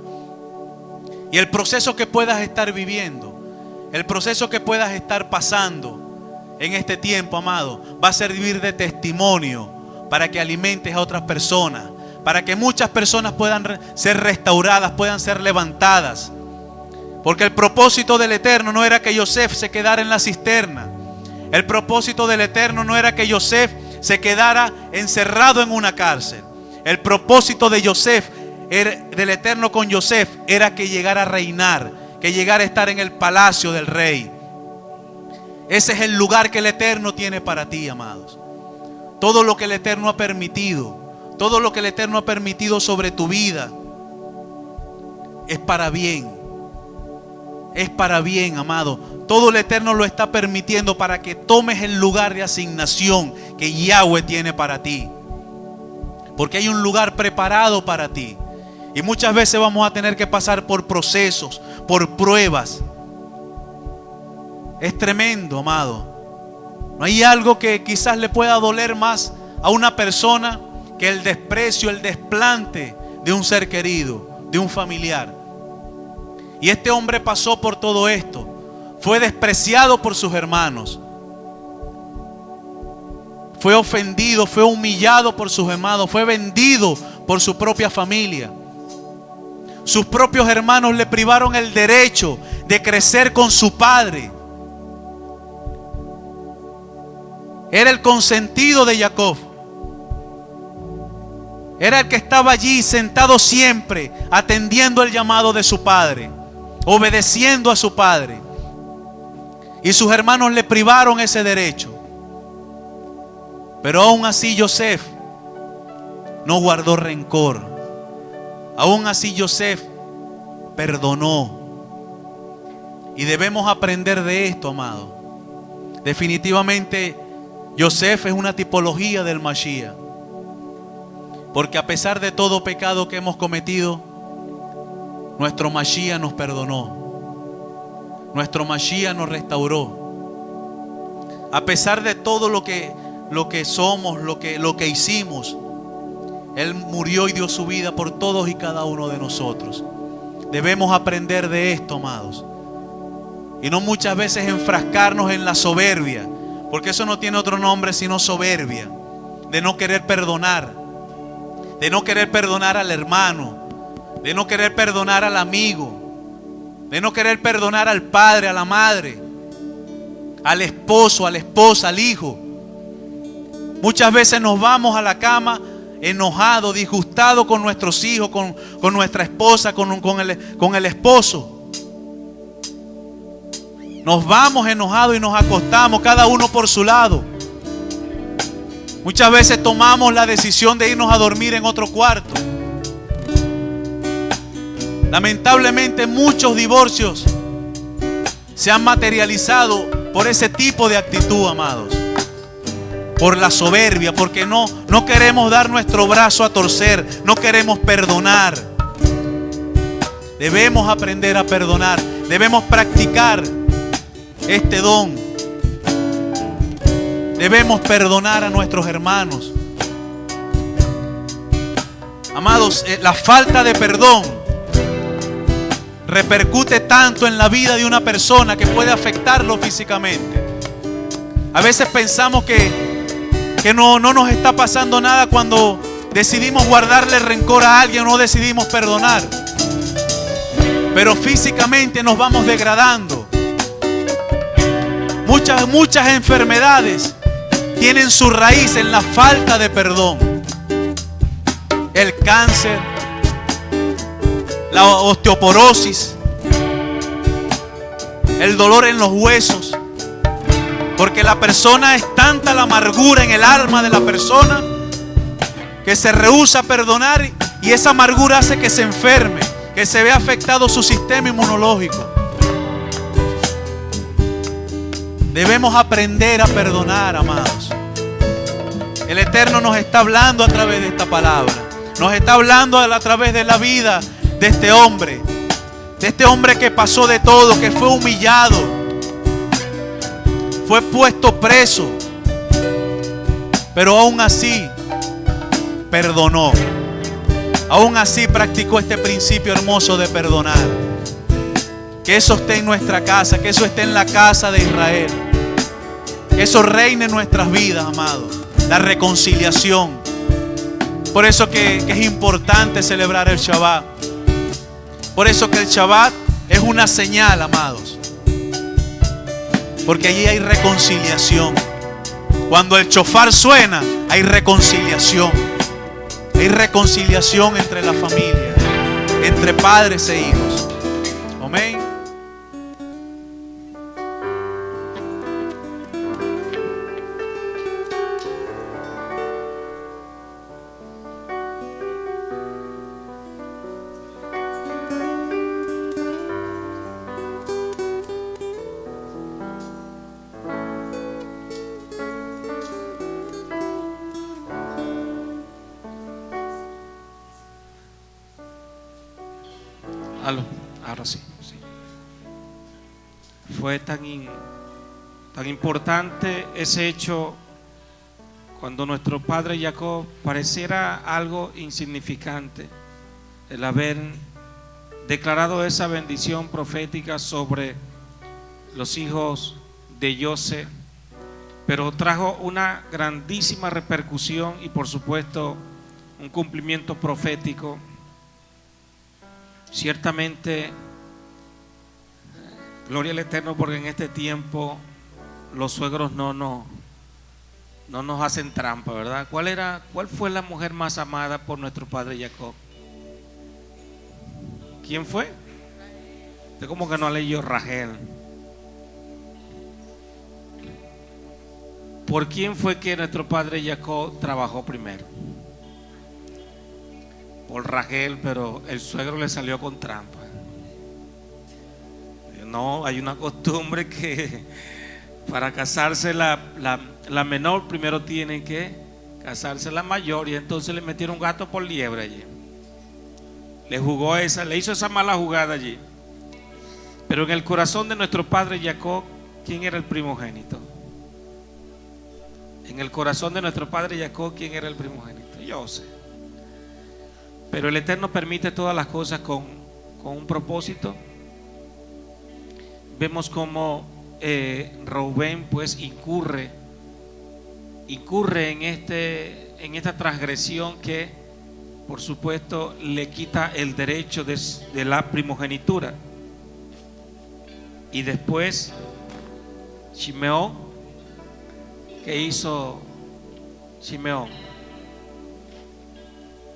Y el proceso que puedas estar viviendo, el proceso que puedas estar pasando en este tiempo, amado, va a servir de testimonio para que alimentes a otras personas, para que muchas personas puedan ser restauradas, puedan ser levantadas. Porque el propósito del Eterno no era que Yosef se quedara en la cisterna. El propósito del Eterno no era que Yosef se quedara encerrado en una cárcel. El propósito de Yosef, del Eterno con Yosef, era que llegara a reinar, que llegara a estar en el palacio del rey. Ese es el lugar que el Eterno tiene para ti, amados. Todo lo que el Eterno ha permitido, todo lo que el Eterno ha permitido sobre tu vida, es para bien. Es para bien, amado. Todo el Eterno lo está permitiendo para que tomes el lugar de asignación que Yahweh tiene para ti. Porque hay un lugar preparado para ti. Y muchas veces vamos a tener que pasar por procesos, por pruebas. Es tremendo, amado. No hay algo que quizás le pueda doler más a una persona que el desprecio, el desplante de un ser querido, de un familiar. Y este hombre pasó por todo esto. Fue despreciado por sus hermanos. Fue ofendido, fue humillado por sus hermanos. Fue vendido por su propia familia. Sus propios hermanos le privaron el derecho de crecer con su padre. Era el consentido de Jacob. Era el que estaba allí sentado siempre, atendiendo el llamado de su padre, obedeciendo a su padre. Y sus hermanos le privaron ese derecho. Pero aún así Yosef no guardó rencor. Aún así Yosef perdonó. Y debemos aprender de esto, amado. Definitivamente Yosef es una tipología del Mashiach. Porque a pesar de todo pecado que hemos cometido, nuestro Mashiach nos perdonó. Nuestro Mashiach nos restauró. A pesar de todo lo que somos, lo que hicimos, Él murió y dio su vida por todos y cada uno de nosotros. Debemos aprender de esto, amados. Y no muchas veces enfrascarnos en la soberbia, porque eso no tiene otro nombre sino soberbia. De no querer perdonar. De no querer perdonar al hermano. De no querer perdonar al amigo. De no querer perdonar al padre, a la madre, al esposo, a la esposa, al hijo. Muchas veces nos vamos a la cama enojados, disgustados con nuestros hijos, con nuestra esposa, con el esposo. Nos vamos enojados y nos acostamos cada uno por su lado. Muchas veces tomamos la decisión de irnos a dormir en otro cuarto. Lamentablemente muchos divorcios se han materializado por ese tipo de actitud, amados. Por la soberbia, porque no queremos dar nuestro brazo a torcer, no queremos perdonar. Debemos aprender a perdonar, debemos practicar este don. Debemos perdonar a nuestros hermanos. Amados, la falta de perdón repercute tanto en la vida de una persona que puede afectarlo físicamente. A veces pensamos que no nos está pasando nada cuando decidimos guardarle rencor a alguien o no decidimos perdonar. Pero físicamente nos vamos degradando. Muchas enfermedades tienen su raíz en la falta de perdón. El cáncer, la osteoporosis, el dolor en los huesos. Porque la persona, es tanta la amargura en el alma de la persona que se rehúsa a perdonar, y esa amargura hace que se enferme, que se vea afectado su sistema inmunológico. Debemos aprender a perdonar, amados. El Eterno nos está hablando a través de esta palabra. Nos está hablando a través de la vida de este hombre. De este hombre que pasó de todo, que fue humillado, fue puesto preso, pero aún así perdonó. Aún así practicó este principio hermoso de perdonar. Que eso esté en nuestra casa, que eso esté en la casa de Israel, que eso reine en nuestras vidas, amados. La reconciliación. Por eso que es importante celebrar el Shabbat. Por eso que el Shabbat es una señal, amados, porque allí hay reconciliación. Cuando el shofar suena, hay reconciliación. Hay reconciliación entre la familia, entre padres e hijos. Amén. Ahora sí. Fue tan importante ese hecho cuando nuestro padre Jacob pareciera algo insignificante, el haber declarado esa bendición profética sobre los hijos de José, pero trajo una grandísima repercusión y por supuesto un cumplimiento profético. Ciertamente, gloria al Eterno, porque en este tiempo los suegros no nos hacen trampa, ¿verdad? ¿Cuál fue la mujer más amada por nuestro padre Jacob? ¿Quién fue? Usted como que no ha leído Rachel. ¿Por quién fue que nuestro padre Jacob trabajó primero? Por Rachel, pero el suegro le salió con trampa. No, hay una costumbre que para casarse la menor primero tiene que casarse la mayor, y entonces le metieron un gato por liebre allí. Le hizo esa mala jugada allí. Pero en el corazón de nuestro padre Jacob, ¿quién era el primogénito? En el corazón de nuestro padre Jacob, ¿quién era el primogénito? José. Pero el Eterno permite todas las cosas con un propósito. Vemos cómo Reubén pues incurre en esta transgresión que por supuesto le quita el derecho de la primogenitura. Y después Shimeón, ¿qué hizo Shimeón?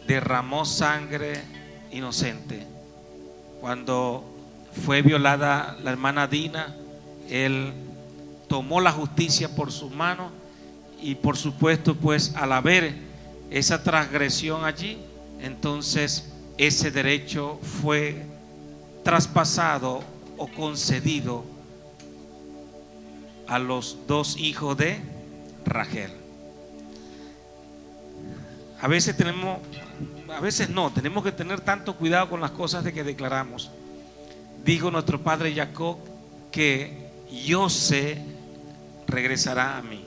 Derramó sangre inocente. Cuando fue violada la hermana Dina, él tomó la justicia por sus manos, y por supuesto pues al haber esa transgresión allí, entonces ese derecho fue traspasado o concedido a los dos hijos de Rachel. A veces tenemos que tener tanto cuidado con las cosas de que declaramos. Dijo nuestro padre Jacob que José regresará a mí.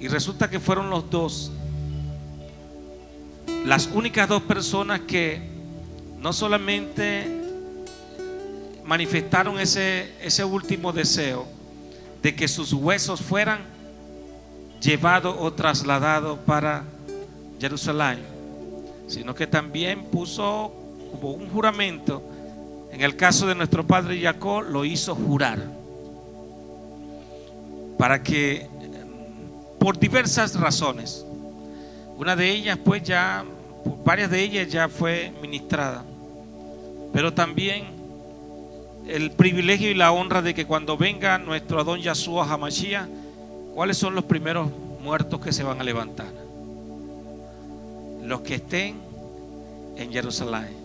Y resulta que fueron los dos, las únicas dos personas que no solamente manifestaron ese último deseo de que sus huesos fueran llevados o trasladados para Jerusalén, sino que también puso como un juramento. En el caso de nuestro padre Jacob, lo hizo jurar para que, por diversas razones, una de ellas pues ya, varias de ellas ya fue ministrada, pero también el privilegio y la honra de que cuando venga nuestro Adón Yahshua HaMashiach, ¿cuáles son los primeros muertos que se van a levantar? Los que estén en Jerusalén.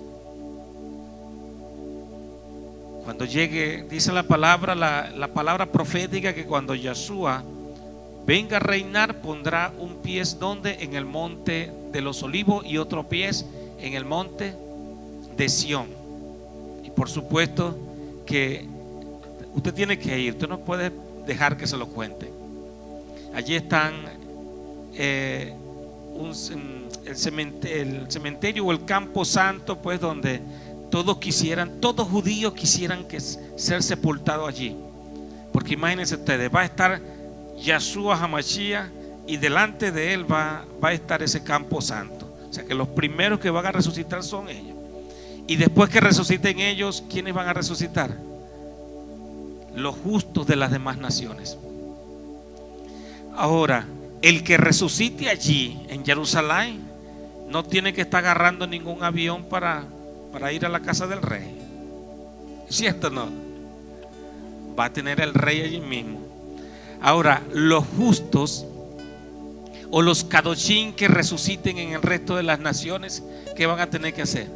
Cuando llegue, dice la palabra, la palabra profética, que cuando Yahshua venga a reinar, pondrá un pie donde en el monte de los olivos y otro pie en el monte de Sión. Y por supuesto que usted tiene que ir, usted no puede dejar que se lo cuente. Allí están el cementerio o el campo santo, pues donde todos judíos quisieran ser sepultados allí. Porque imagínense ustedes, va a estar Yahshua HaMashiach y delante de él va a estar ese campo santo. O sea que los primeros que van a resucitar son ellos. Y después que resuciten ellos, ¿quiénes van a resucitar? Los justos de las demás naciones. Ahora, el que resucite allí en Jerusalén no tiene que estar agarrando ningún avión para ir a la casa del rey. ¿Cierto o no? Va a tener el rey allí mismo. Ahora, los justos o los kadoshim que resuciten en el resto de las naciones, ¿qué van a tener que hacer?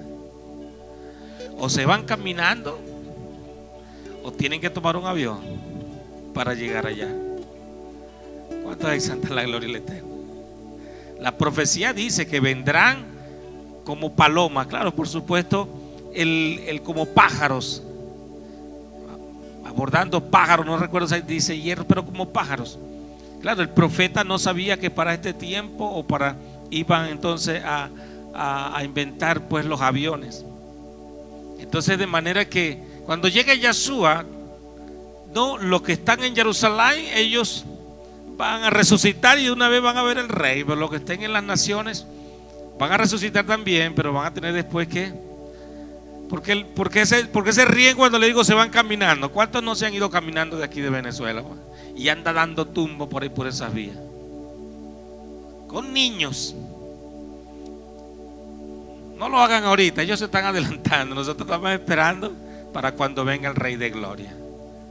O se van caminando o tienen que tomar un avión para llegar allá. ¿Cuántos hay santa la gloria del Eterno? La profecía dice que vendrán como palomas, claro, por supuesto, como pájaros, abordando pájaros, no recuerdo si dice hierro, pero como pájaros. Claro, el profeta no sabía que para este tiempo iban entonces a inventar pues los aviones. Entonces, de manera que cuando llegue Yahshua, no, los que están en Jerusalén, ellos van a resucitar y de una vez van a ver el rey. Pero los que estén en las naciones van a resucitar también, pero van a tener después que... ¿Por qué se ríen cuando le digo se van caminando? ¿Cuántos no se han ido caminando de aquí de Venezuela y anda dando tumbo por ahí por esas vías? Con niños. No lo hagan ahorita, ellos se están adelantando. Nosotros estamos esperando para cuando venga el Rey de Gloria.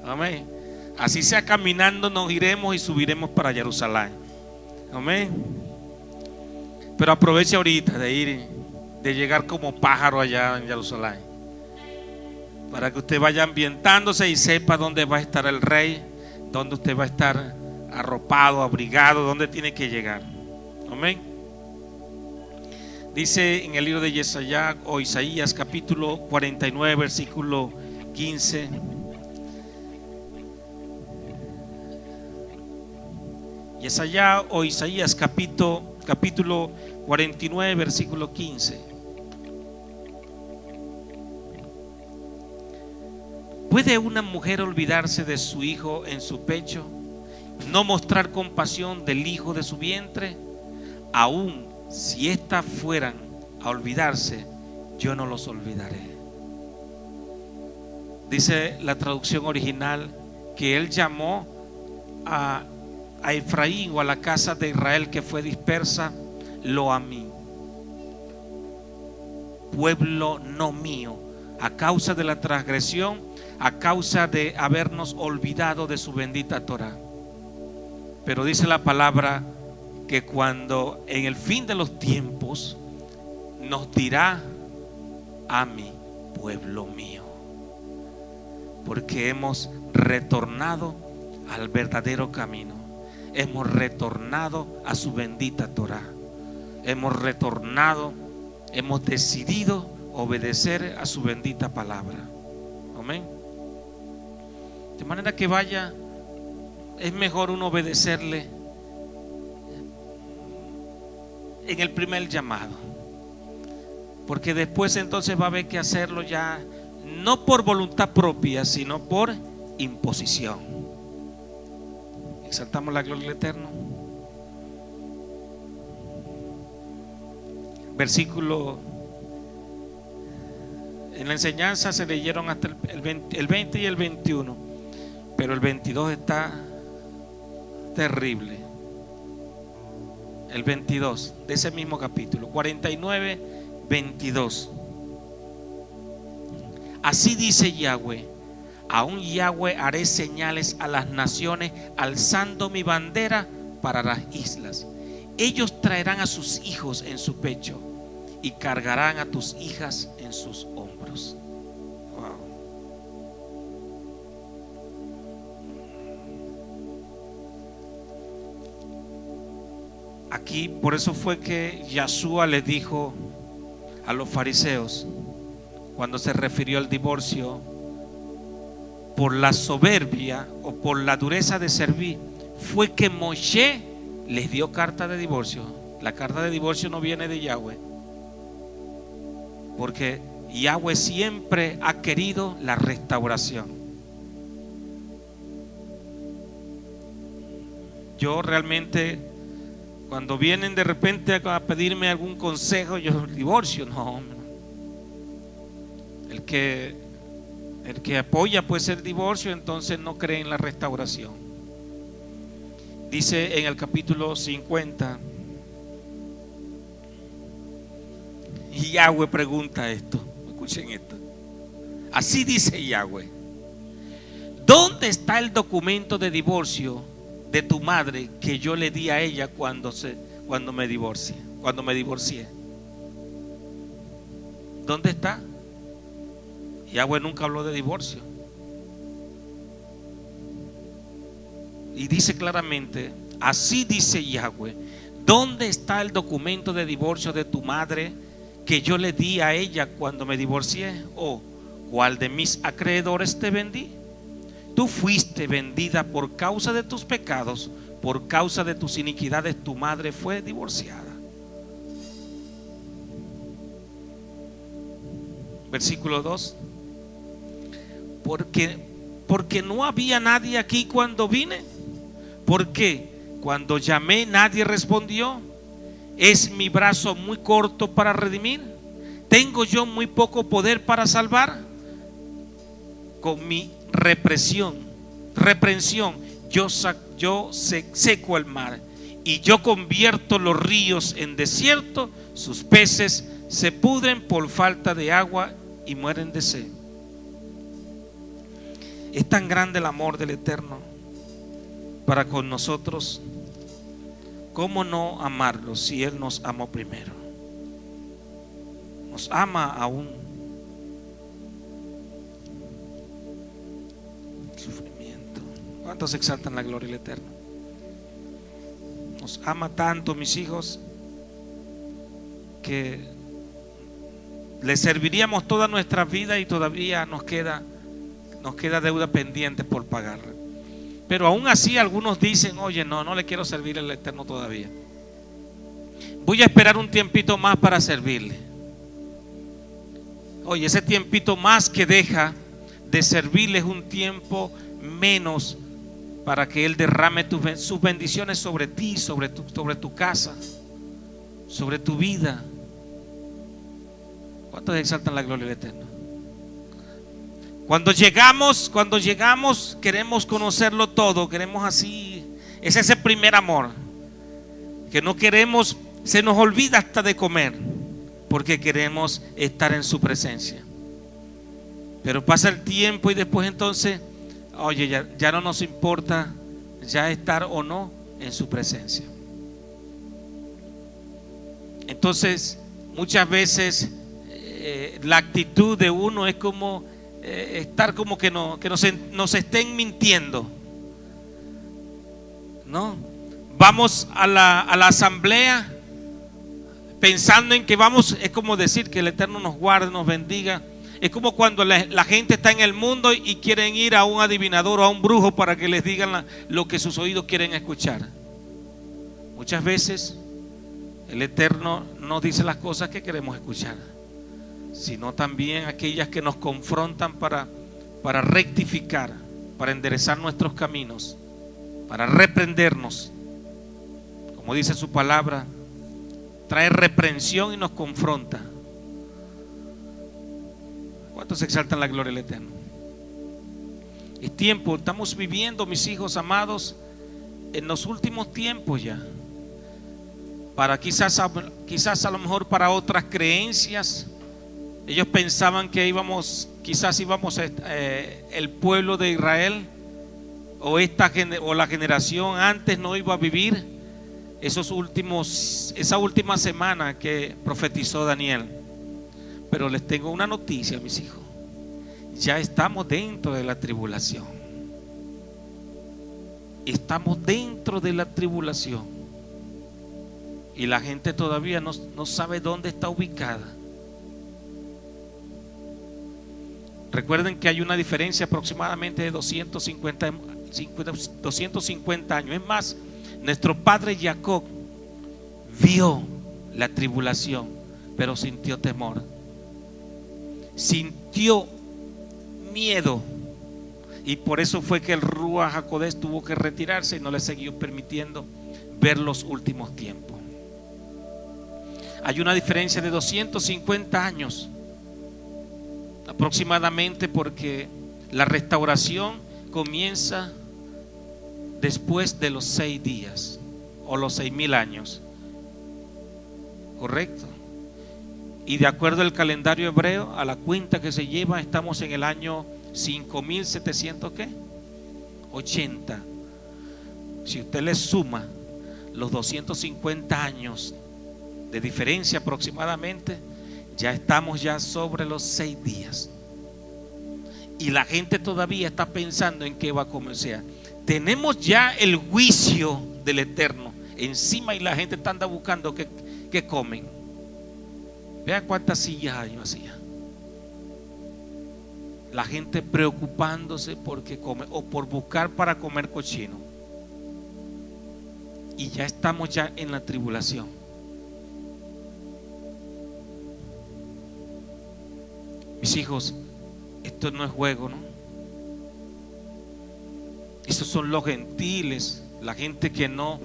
Amén. Así sea caminando, nos iremos y subiremos para Jerusalén. Amén. Pero aproveche ahorita de llegar como pájaro allá en Jerusalén, para que usted vaya ambientándose y sepa dónde va a estar el Rey, dónde usted va a estar arropado, abrigado, dónde tiene que llegar. Amén. Dice en el libro de Yesaya o Isaías capítulo 49 versículo 15: Yesaya o Isaías capítulo 49 versículo 15: ¿puede una mujer olvidarse de su hijo en su pecho, no mostrar compasión del hijo de su vientre? Aún si éstas fueran a olvidarse, yo no los olvidaré. Dice la traducción original que él llamó a Efraín o a la casa de Israel que fue dispersa, lo a mí, pueblo no mío, a causa de la transgresión, a causa de habernos olvidado de su bendita Torah. Pero dice la palabra que cuando en el fin de los tiempos nos dirá a mi pueblo mío, porque hemos retornado al verdadero camino, hemos retornado a su bendita Torah, hemos retornado, hemos decidido obedecer a su bendita palabra. Amén. De manera que vaya, es mejor uno obedecerle en el primer llamado, porque después entonces va a haber que hacerlo ya no por voluntad propia, sino por imposición. Exaltamos la gloria del Eterno. Versículo, en la enseñanza se leyeron hasta el 20 y el 21, pero el 22 está terrible. El 22 de ese mismo capítulo, 49, 22. Así dice Yahweh: aún Yahweh haré señales a las naciones, alzando mi bandera para las islas. Ellos traerán a sus hijos en su pecho y cargarán a tus hijas en sus hombros. Wow. Aquí, por eso fue que Yahshua les dijo a los fariseos, cuando se refirió al divorcio, por la soberbia o por la dureza de servir, fue que Moshe les dio carta de divorcio. La carta de divorcio no viene de Yahweh, porque Yahweh siempre ha querido la restauración. Yo realmente, cuando vienen de repente a pedirme algún consejo, yo divorcio, no. El que apoya pues el divorcio, entonces no cree en la restauración. Dice en el capítulo 50, y Yahweh pregunta esto. Escuchen esto. Así dice Yahweh: ¿dónde está el documento de divorcio de tu madre que yo le di a ella cuando me divorcié? ¿Dónde está? Yahweh nunca habló de divorcio. Y dice claramente: así dice Yahweh: ¿dónde está el documento de divorcio de tu madre que yo le di a ella cuando me divorcié? ¿O cuál de mis acreedores te vendí? Tú fuiste vendida por causa de tus pecados, por causa de tus iniquidades tu madre fue divorciada. Versículo 2. Porque no había nadie aquí cuando vine. Porque cuando llamé nadie respondió. ¿Es mi brazo muy corto para redimir? ¿Tengo yo muy poco poder para salvar? Con mi reprensión yo seco el mar, y yo convierto los ríos en desierto. Sus peces se pudren por falta de agua y mueren de sed. Es tan grande el amor del Eterno para con nosotros. ¿Cómo no amarlo si Él nos amó primero? Nos ama aún. Sufrimiento. ¿Cuántos exaltan la gloria del Eterno? Nos ama tanto, mis hijos, que le serviríamos toda nuestra vida y todavía nos queda deuda pendiente por pagar. Pero aún así algunos dicen: oye, no le quiero servir al Eterno todavía. Voy a esperar un tiempito más para servirle. Oye, ese tiempito más que deja de servirle es un tiempo menos para que Él derrame sus bendiciones sobre ti, sobre tu casa, sobre tu vida. ¿Cuántos exaltan la gloria del Eterno? Cuando llegamos queremos conocerlo todo, queremos así. Es ese primer amor que no queremos, se nos olvida hasta de comer, porque queremos estar en su presencia. Pero pasa el tiempo y después entonces, oye, ya no nos importa ya estar o no en su presencia. Entonces muchas veces la actitud de uno es como estar como que nos estén mintiendo, ¿no? Vamos a la asamblea pensando en que vamos, es como decir que el Eterno nos guarde, nos bendiga. Es como cuando la gente está en el mundo y quieren ir a un adivinador o a un brujo para que les digan lo que sus oídos quieren escuchar. Muchas veces El Eterno nos dice las cosas que queremos escuchar, sino también aquellas que nos confrontan para rectificar, para enderezar nuestros caminos, para reprendernos. Como dice su palabra, trae reprensión y nos confronta. ¿Cuántos exaltan la gloria del Eterno? Es tiempo, estamos viviendo, mis hijos amados, en los últimos tiempos ya. Para quizás a lo mejor para otras creencias, ellos pensaban que quizás íbamos el pueblo de Israel o la generación antes no iba a vivir esa última semana que profetizó Daniel. Pero les tengo una noticia, mis hijos. Ya estamos dentro de la tribulación. Estamos dentro de la tribulación. Y la gente todavía no sabe dónde está ubicada. Recuerden que hay una diferencia aproximadamente de 250 años. Es más, nuestro padre Jacob vio la tribulación, pero sintió temor, sintió miedo, y por eso fue que el Ruach HaKodesh tuvo que retirarse y no le siguió permitiendo ver los últimos tiempos. Hay una diferencia de 250 años aproximadamente, porque la restauración comienza después de los 6 días o los 6,000 años, correcto. Y de acuerdo al calendario hebreo, a la cuenta que se lleva, estamos en el año 5780. Si usted le suma los 250 años de diferencia aproximadamente, ya estamos ya sobre los 6 días. Y la gente todavía está pensando en qué va a comer. O sea, tenemos ya el juicio del Eterno encima y la gente anda buscando qué comen. Vean cuántas sillas hay vacías. La gente preocupándose por qué come o por buscar para comer cochino. Y ya estamos ya en la tribulación. Mis hijos, esto no es juego, ¿no? Esos son los gentiles, la gente que no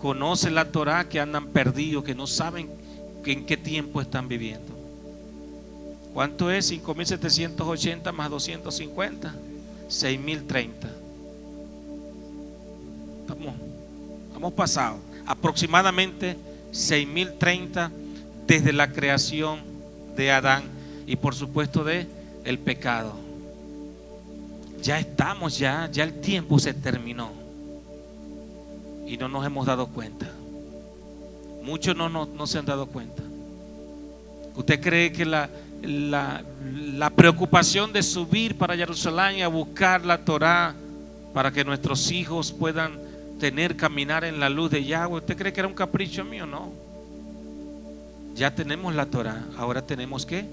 conoce la Torah, que andan perdidos, que no saben en qué tiempo están viviendo. ¿Cuánto es 5780 más 250? 6030. Estamos pasados aproximadamente 6030 desde la creación de Adán y por supuesto de el pecado. Ya estamos, ya el tiempo se terminó y no nos hemos dado cuenta. Muchos no se han dado cuenta. ¿Usted cree que la preocupación de subir para Jerusalén a buscar la Torah para que nuestros hijos puedan caminar en la luz de Yahweh, usted cree que era un capricho mío? No. Ya tenemos la Torah, ahora tenemos que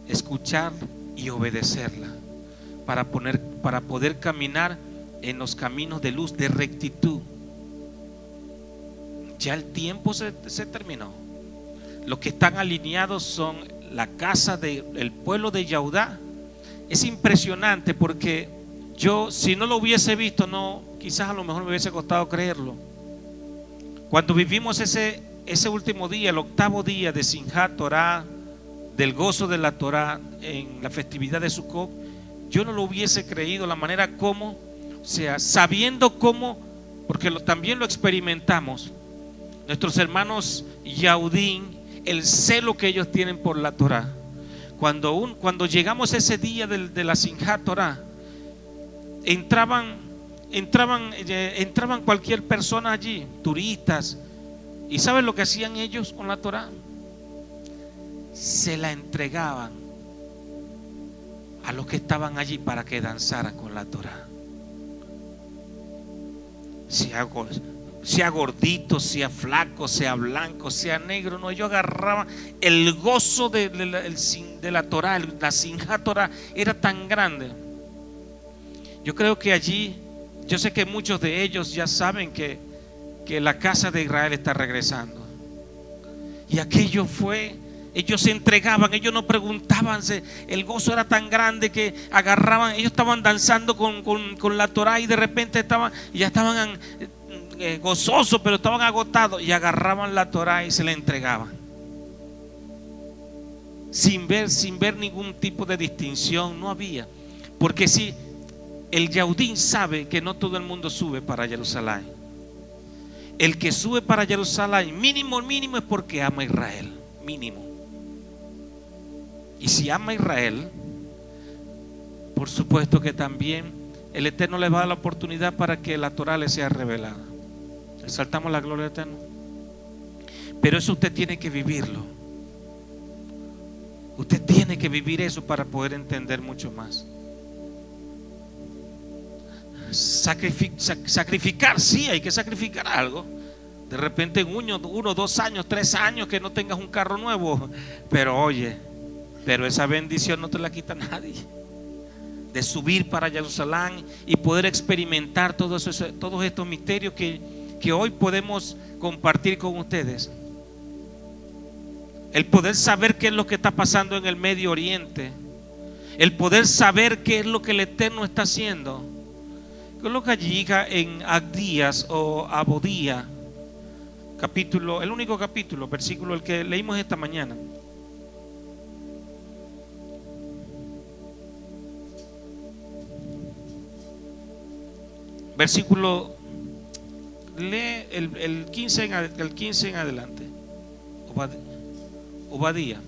escuchar y obedecerla para poder caminar en los caminos de luz, de rectitud. Ya el tiempo se terminó. Los que están alineados son la casa del pueblo de Yahudá. Es impresionante porque yo, si no lo hubiese visto, quizás a lo mejor me hubiese costado creerlo. Cuando vivimos ese último día, el 8º día de Simchat Torah, del gozo de la Torah en la festividad de Sukkot, yo no lo hubiese creído, la manera como, o sea, sabiendo cómo, porque también lo experimentamos. Nuestros hermanos Yahudim, el celo que ellos tienen por la Torah. Cuando llegamos ese día de la Simchat Torah, entraban cualquier persona allí, turistas, y ¿saben lo que hacían ellos con la Torah? Se la entregaban a los que estaban allí para que danzaran con la Torah. Sea gordito, sea flaco, sea blanco, sea negro, no, ellos agarraban el gozo de la Torah, la Simchat Torah era tan grande. Yo creo que allí, yo sé que muchos de ellos ya saben que la casa de Israel está regresando. Y aquello fue, ellos se entregaban, ellos no preguntaban, el gozo era tan grande que agarraban, ellos estaban danzando con la Torá y de repente ya estaban gozosos, pero estaban agotados y agarraban la Torá y se la entregaban. Sin ver ningún tipo de distinción, no había. Porque si el Yaudín sabe que no todo el mundo sube para Jerusalén. El que sube para Jerusalén, mínimo es porque ama a Israel, mínimo. Y si ama a Israel, por supuesto que también el Eterno le va a dar la oportunidad para que la Torá le sea revelada. Exaltamos la gloria del Eterno. Pero eso usted tiene que vivirlo. Usted tiene que vivir eso para poder entender mucho más. Sacrificar, sí, hay que sacrificar algo. De repente en 1, 2 años, 3 años que no tengas un carro nuevo. Pero oye, esa bendición no te la quita nadie. De subir para Jerusalén y poder experimentar todos estos misterios que hoy podemos compartir con ustedes. El poder saber qué es lo que está pasando en el Medio Oriente. El poder saber qué es lo que el Eterno está haciendo. Coloca allí en Abdías o Abodía, capítulo, el único capítulo, versículo el que leímos esta mañana. Versículo, lee el 15 en adelante. Obadía.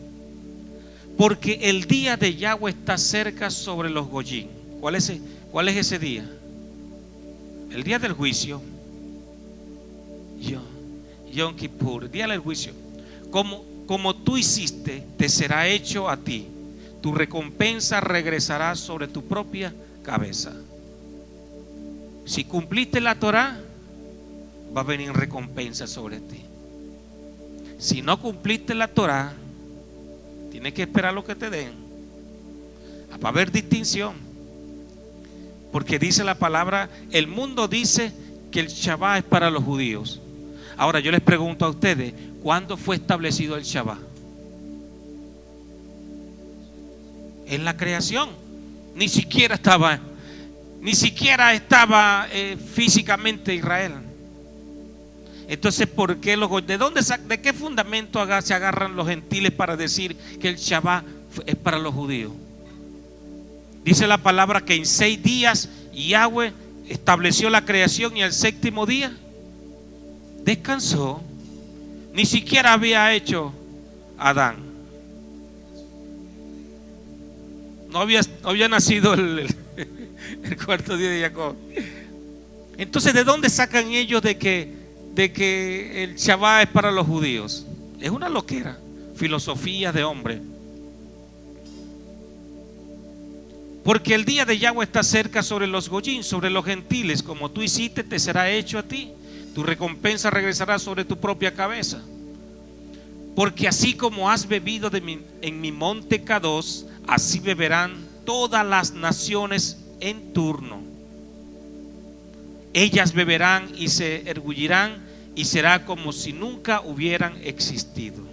Porque el día de Yahweh está cerca sobre los Goyim. ¿Cuál es ese día? El día del juicio. Yom Kippur, el día del juicio. Como tú hiciste, te será hecho a ti. Tu recompensa regresará sobre tu propia cabeza. Si cumpliste la Torá, va a venir recompensa sobre ti. Si no cumpliste la Torá, tienes que esperar lo que te den. Va a haber distinción. Porque dice la palabra, el mundo dice que el Shabbat es para los judíos. Ahora yo les pregunto a ustedes, ¿cuándo fue establecido el Shabbat? En la creación. Ni siquiera estaba físicamente Israel. Entonces, ¿por qué de qué fundamento se agarran los gentiles para decir que el Shabbat es para los judíos? Dice la palabra que en 6 días Yahweh estableció la creación y el 7º día descansó. Ni siquiera había hecho Adán. No había nacido el 4º día de Jacob. Entonces, ¿de dónde sacan ellos de que el Shabbat es para los judíos? Es una loquera, filosofía de hombre. Porque el día de Yahweh está cerca sobre los Goyim, sobre los gentiles. Como tú hiciste, te será hecho a ti. Tu recompensa regresará sobre tu propia cabeza. Porque así como has bebido en mi monte Kadosh, así beberán todas las naciones en turno. Ellas beberán y se ergullirán, y será como si nunca hubieran existido.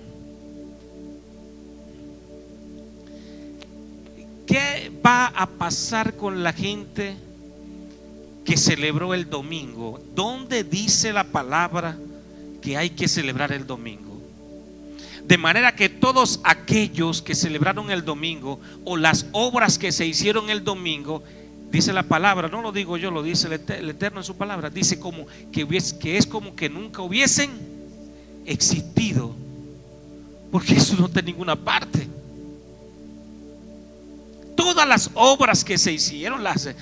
¿Qué va a pasar con la gente que celebró el domingo? ¿Dónde dice la palabra que hay que celebrar el domingo? De manera que todos aquellos que celebraron el domingo, o las obras que se hicieron el domingo, dice la palabra, no lo digo yo, lo dice el Eterno en su palabra, dice como que es como que nunca hubiesen existido, porque eso no está en ninguna parte. Todas las obras que se hicieron, las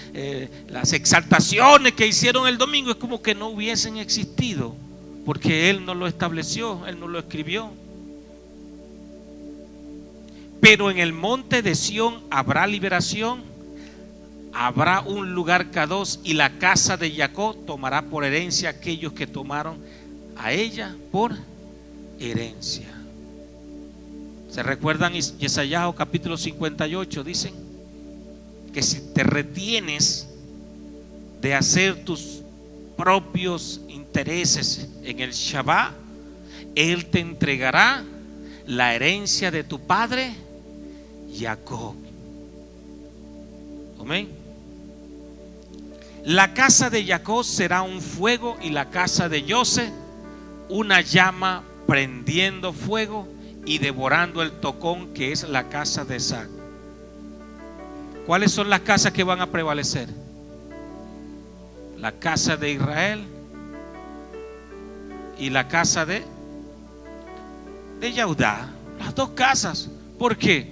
exaltaciones que hicieron el domingo, es como que no hubiesen existido, porque Él no lo estableció, Él no lo escribió. Pero en el monte de Sión habrá liberación, habrá un lugar Kadosh, y la casa de Jacob tomará por herencia aquellos que tomaron a ella por herencia. ¿Se recuerdan Yeshayahu capítulo 58? Dicen que si te retienes de hacer tus propios intereses en el Shabbat, Él te entregará la herencia de tu padre Jacob. Amén. La casa de Jacob será un fuego y la casa de José una llama prendiendo fuego y devorando el tocón, que es la casa de Isaac. ¿Cuáles son las casas que van a prevalecer? La casa de Israel y la casa de Judá. Las dos casas. ¿Por qué?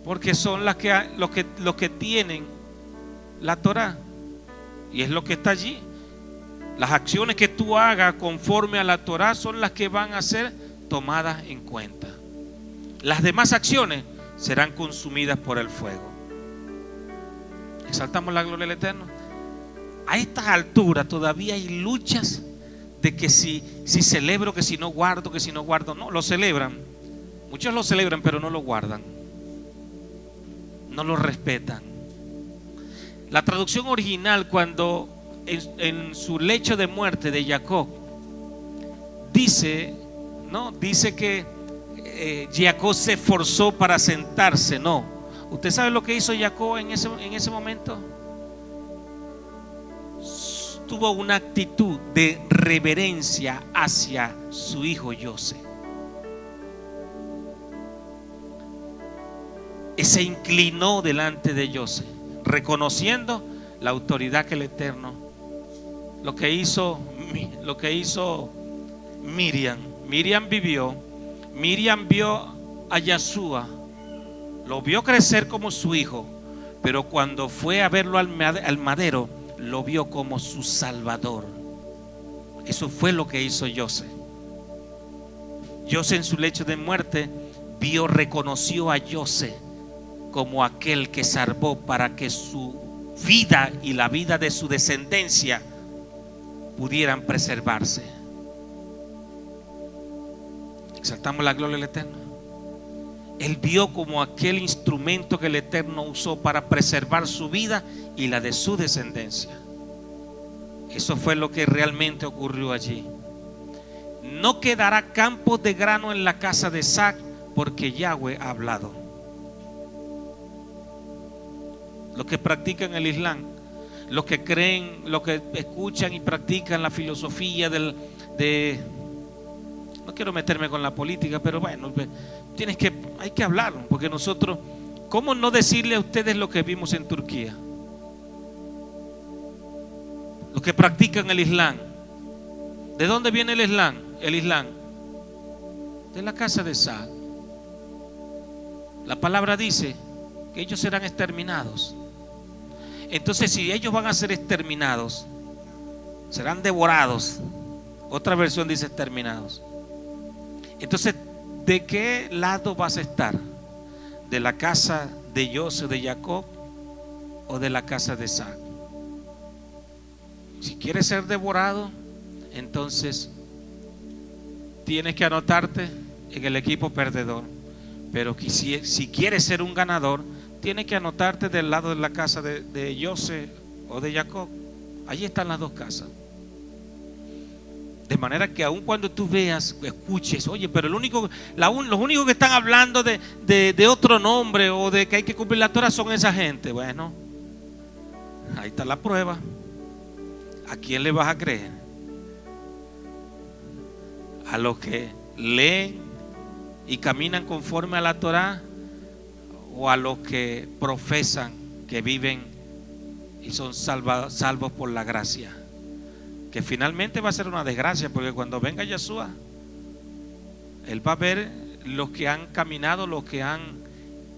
Porque son las los que tienen la Torá. Y es lo que está allí. Las acciones que tú hagas conforme a la Torá son las que van a ser tomadas en cuenta. Las demás acciones serán consumidas por el fuego. Exaltamos la gloria del Eterno. A estas alturas todavía hay luchas de que si celebro, que si no guardo, que si no guardo. No, lo celebran. Muchos lo celebran, pero no lo guardan. No lo respetan. La traducción original, cuando en su lecho de muerte de Jacob, dice que Jacob se esforzó para sentarse. No. ¿Usted sabe lo que hizo Jacob en ese momento? Tuvo una actitud de reverencia hacia su hijo José. Se inclinó delante de José, reconociendo la autoridad que el Eterno. Lo que hizo Miriam vio a Yeshua, lo vio crecer como su hijo, pero cuando fue a verlo al madero, lo vio como su salvador. Eso fue lo que hizo José. José en su lecho de muerte reconoció a José como aquel que salvó para que su vida y la vida de su descendencia pudieran preservarse. Exaltamos la gloria del Eterno. Él vio como aquel instrumento que el Eterno usó para preservar su vida y la de su descendencia. Eso fue lo que realmente ocurrió allí. No quedará campos de grano en la casa de Isaac, porque Yahweh ha hablado. Los que practican el Islam, los que creen, los que escuchan y practican la filosofía no quiero meterme con la política, pero bueno, hay que hablarlo, porque nosotros, ¿cómo no decirle a ustedes lo que vimos en Turquía? Los que practican el Islam. ¿De dónde viene el Islam? El Islam de la casa de Isaac. La palabra dice que ellos serán exterminados. Entonces, si ellos van a ser exterminados, serán devorados. Otra versión dice exterminados. Entonces, ¿de qué lado vas a estar? ¿De la casa de José, de Jacob, o de la casa de Isaac? Si quieres ser devorado, entonces tienes que anotarte en el equipo perdedor. Pero si quieres ser un ganador, tienes que anotarte del lado de la casa de José o de Jacob. Allí están las dos casas. De manera que aun cuando tú veas, escuches, oye, pero los únicos que están hablando de otro nombre o de que hay que cumplir la Torah son esa gente. Bueno, ahí está la prueba. ¿A quién le vas a creer? ¿A los que leen y caminan conforme a la Torah, o a los que profesan que viven y son salvos por la gracia? Que finalmente va a ser una desgracia, porque cuando venga Yeshua, Él va a ver los que han caminado, los que han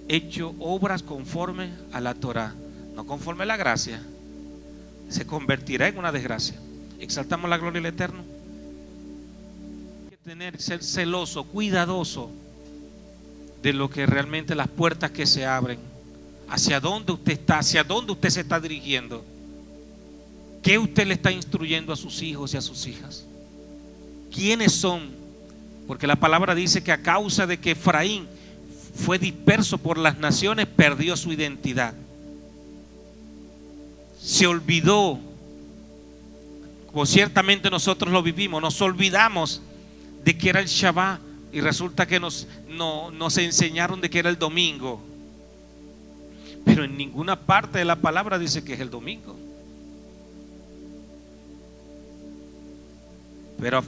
hecho obras conforme a la Torah, no conforme a la gracia. Se convertirá en una desgracia. Exaltamos la gloria del Eterno. Hay que ser celoso, cuidadoso de lo que realmente, las puertas que se abren, hacia dónde usted está, hacia dónde usted se está dirigiendo, qué usted le está instruyendo a sus hijos y a sus hijas, quiénes son, porque la palabra dice que a causa de que Efraín fue disperso por las naciones, perdió su identidad, se olvidó, como ciertamente nosotros lo vivimos, nos olvidamos de que era el Shabbat Y resulta que nos enseñaron de que era el domingo. Pero en ninguna parte de la palabra dice que es el domingo. Pero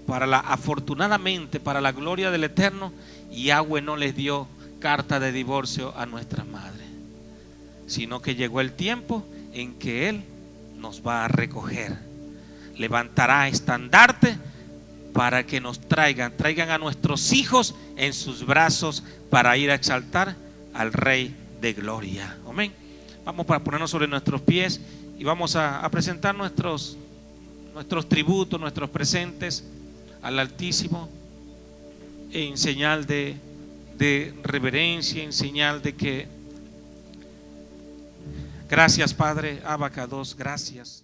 afortunadamente, para la gloria del Eterno, Yahweh no les dio carta de divorcio a nuestras madres, sino que llegó el tiempo en que Él nos va a recoger. Levantará estandarte para que nos traigan a nuestros hijos en sus brazos para ir a exaltar al Rey de Gloria. Amén. Vamos para ponernos sobre nuestros pies y vamos a presentar nuestros tributos, nuestros presentes al Altísimo en señal de reverencia, en señal de que gracias Padre Abacados, gracias.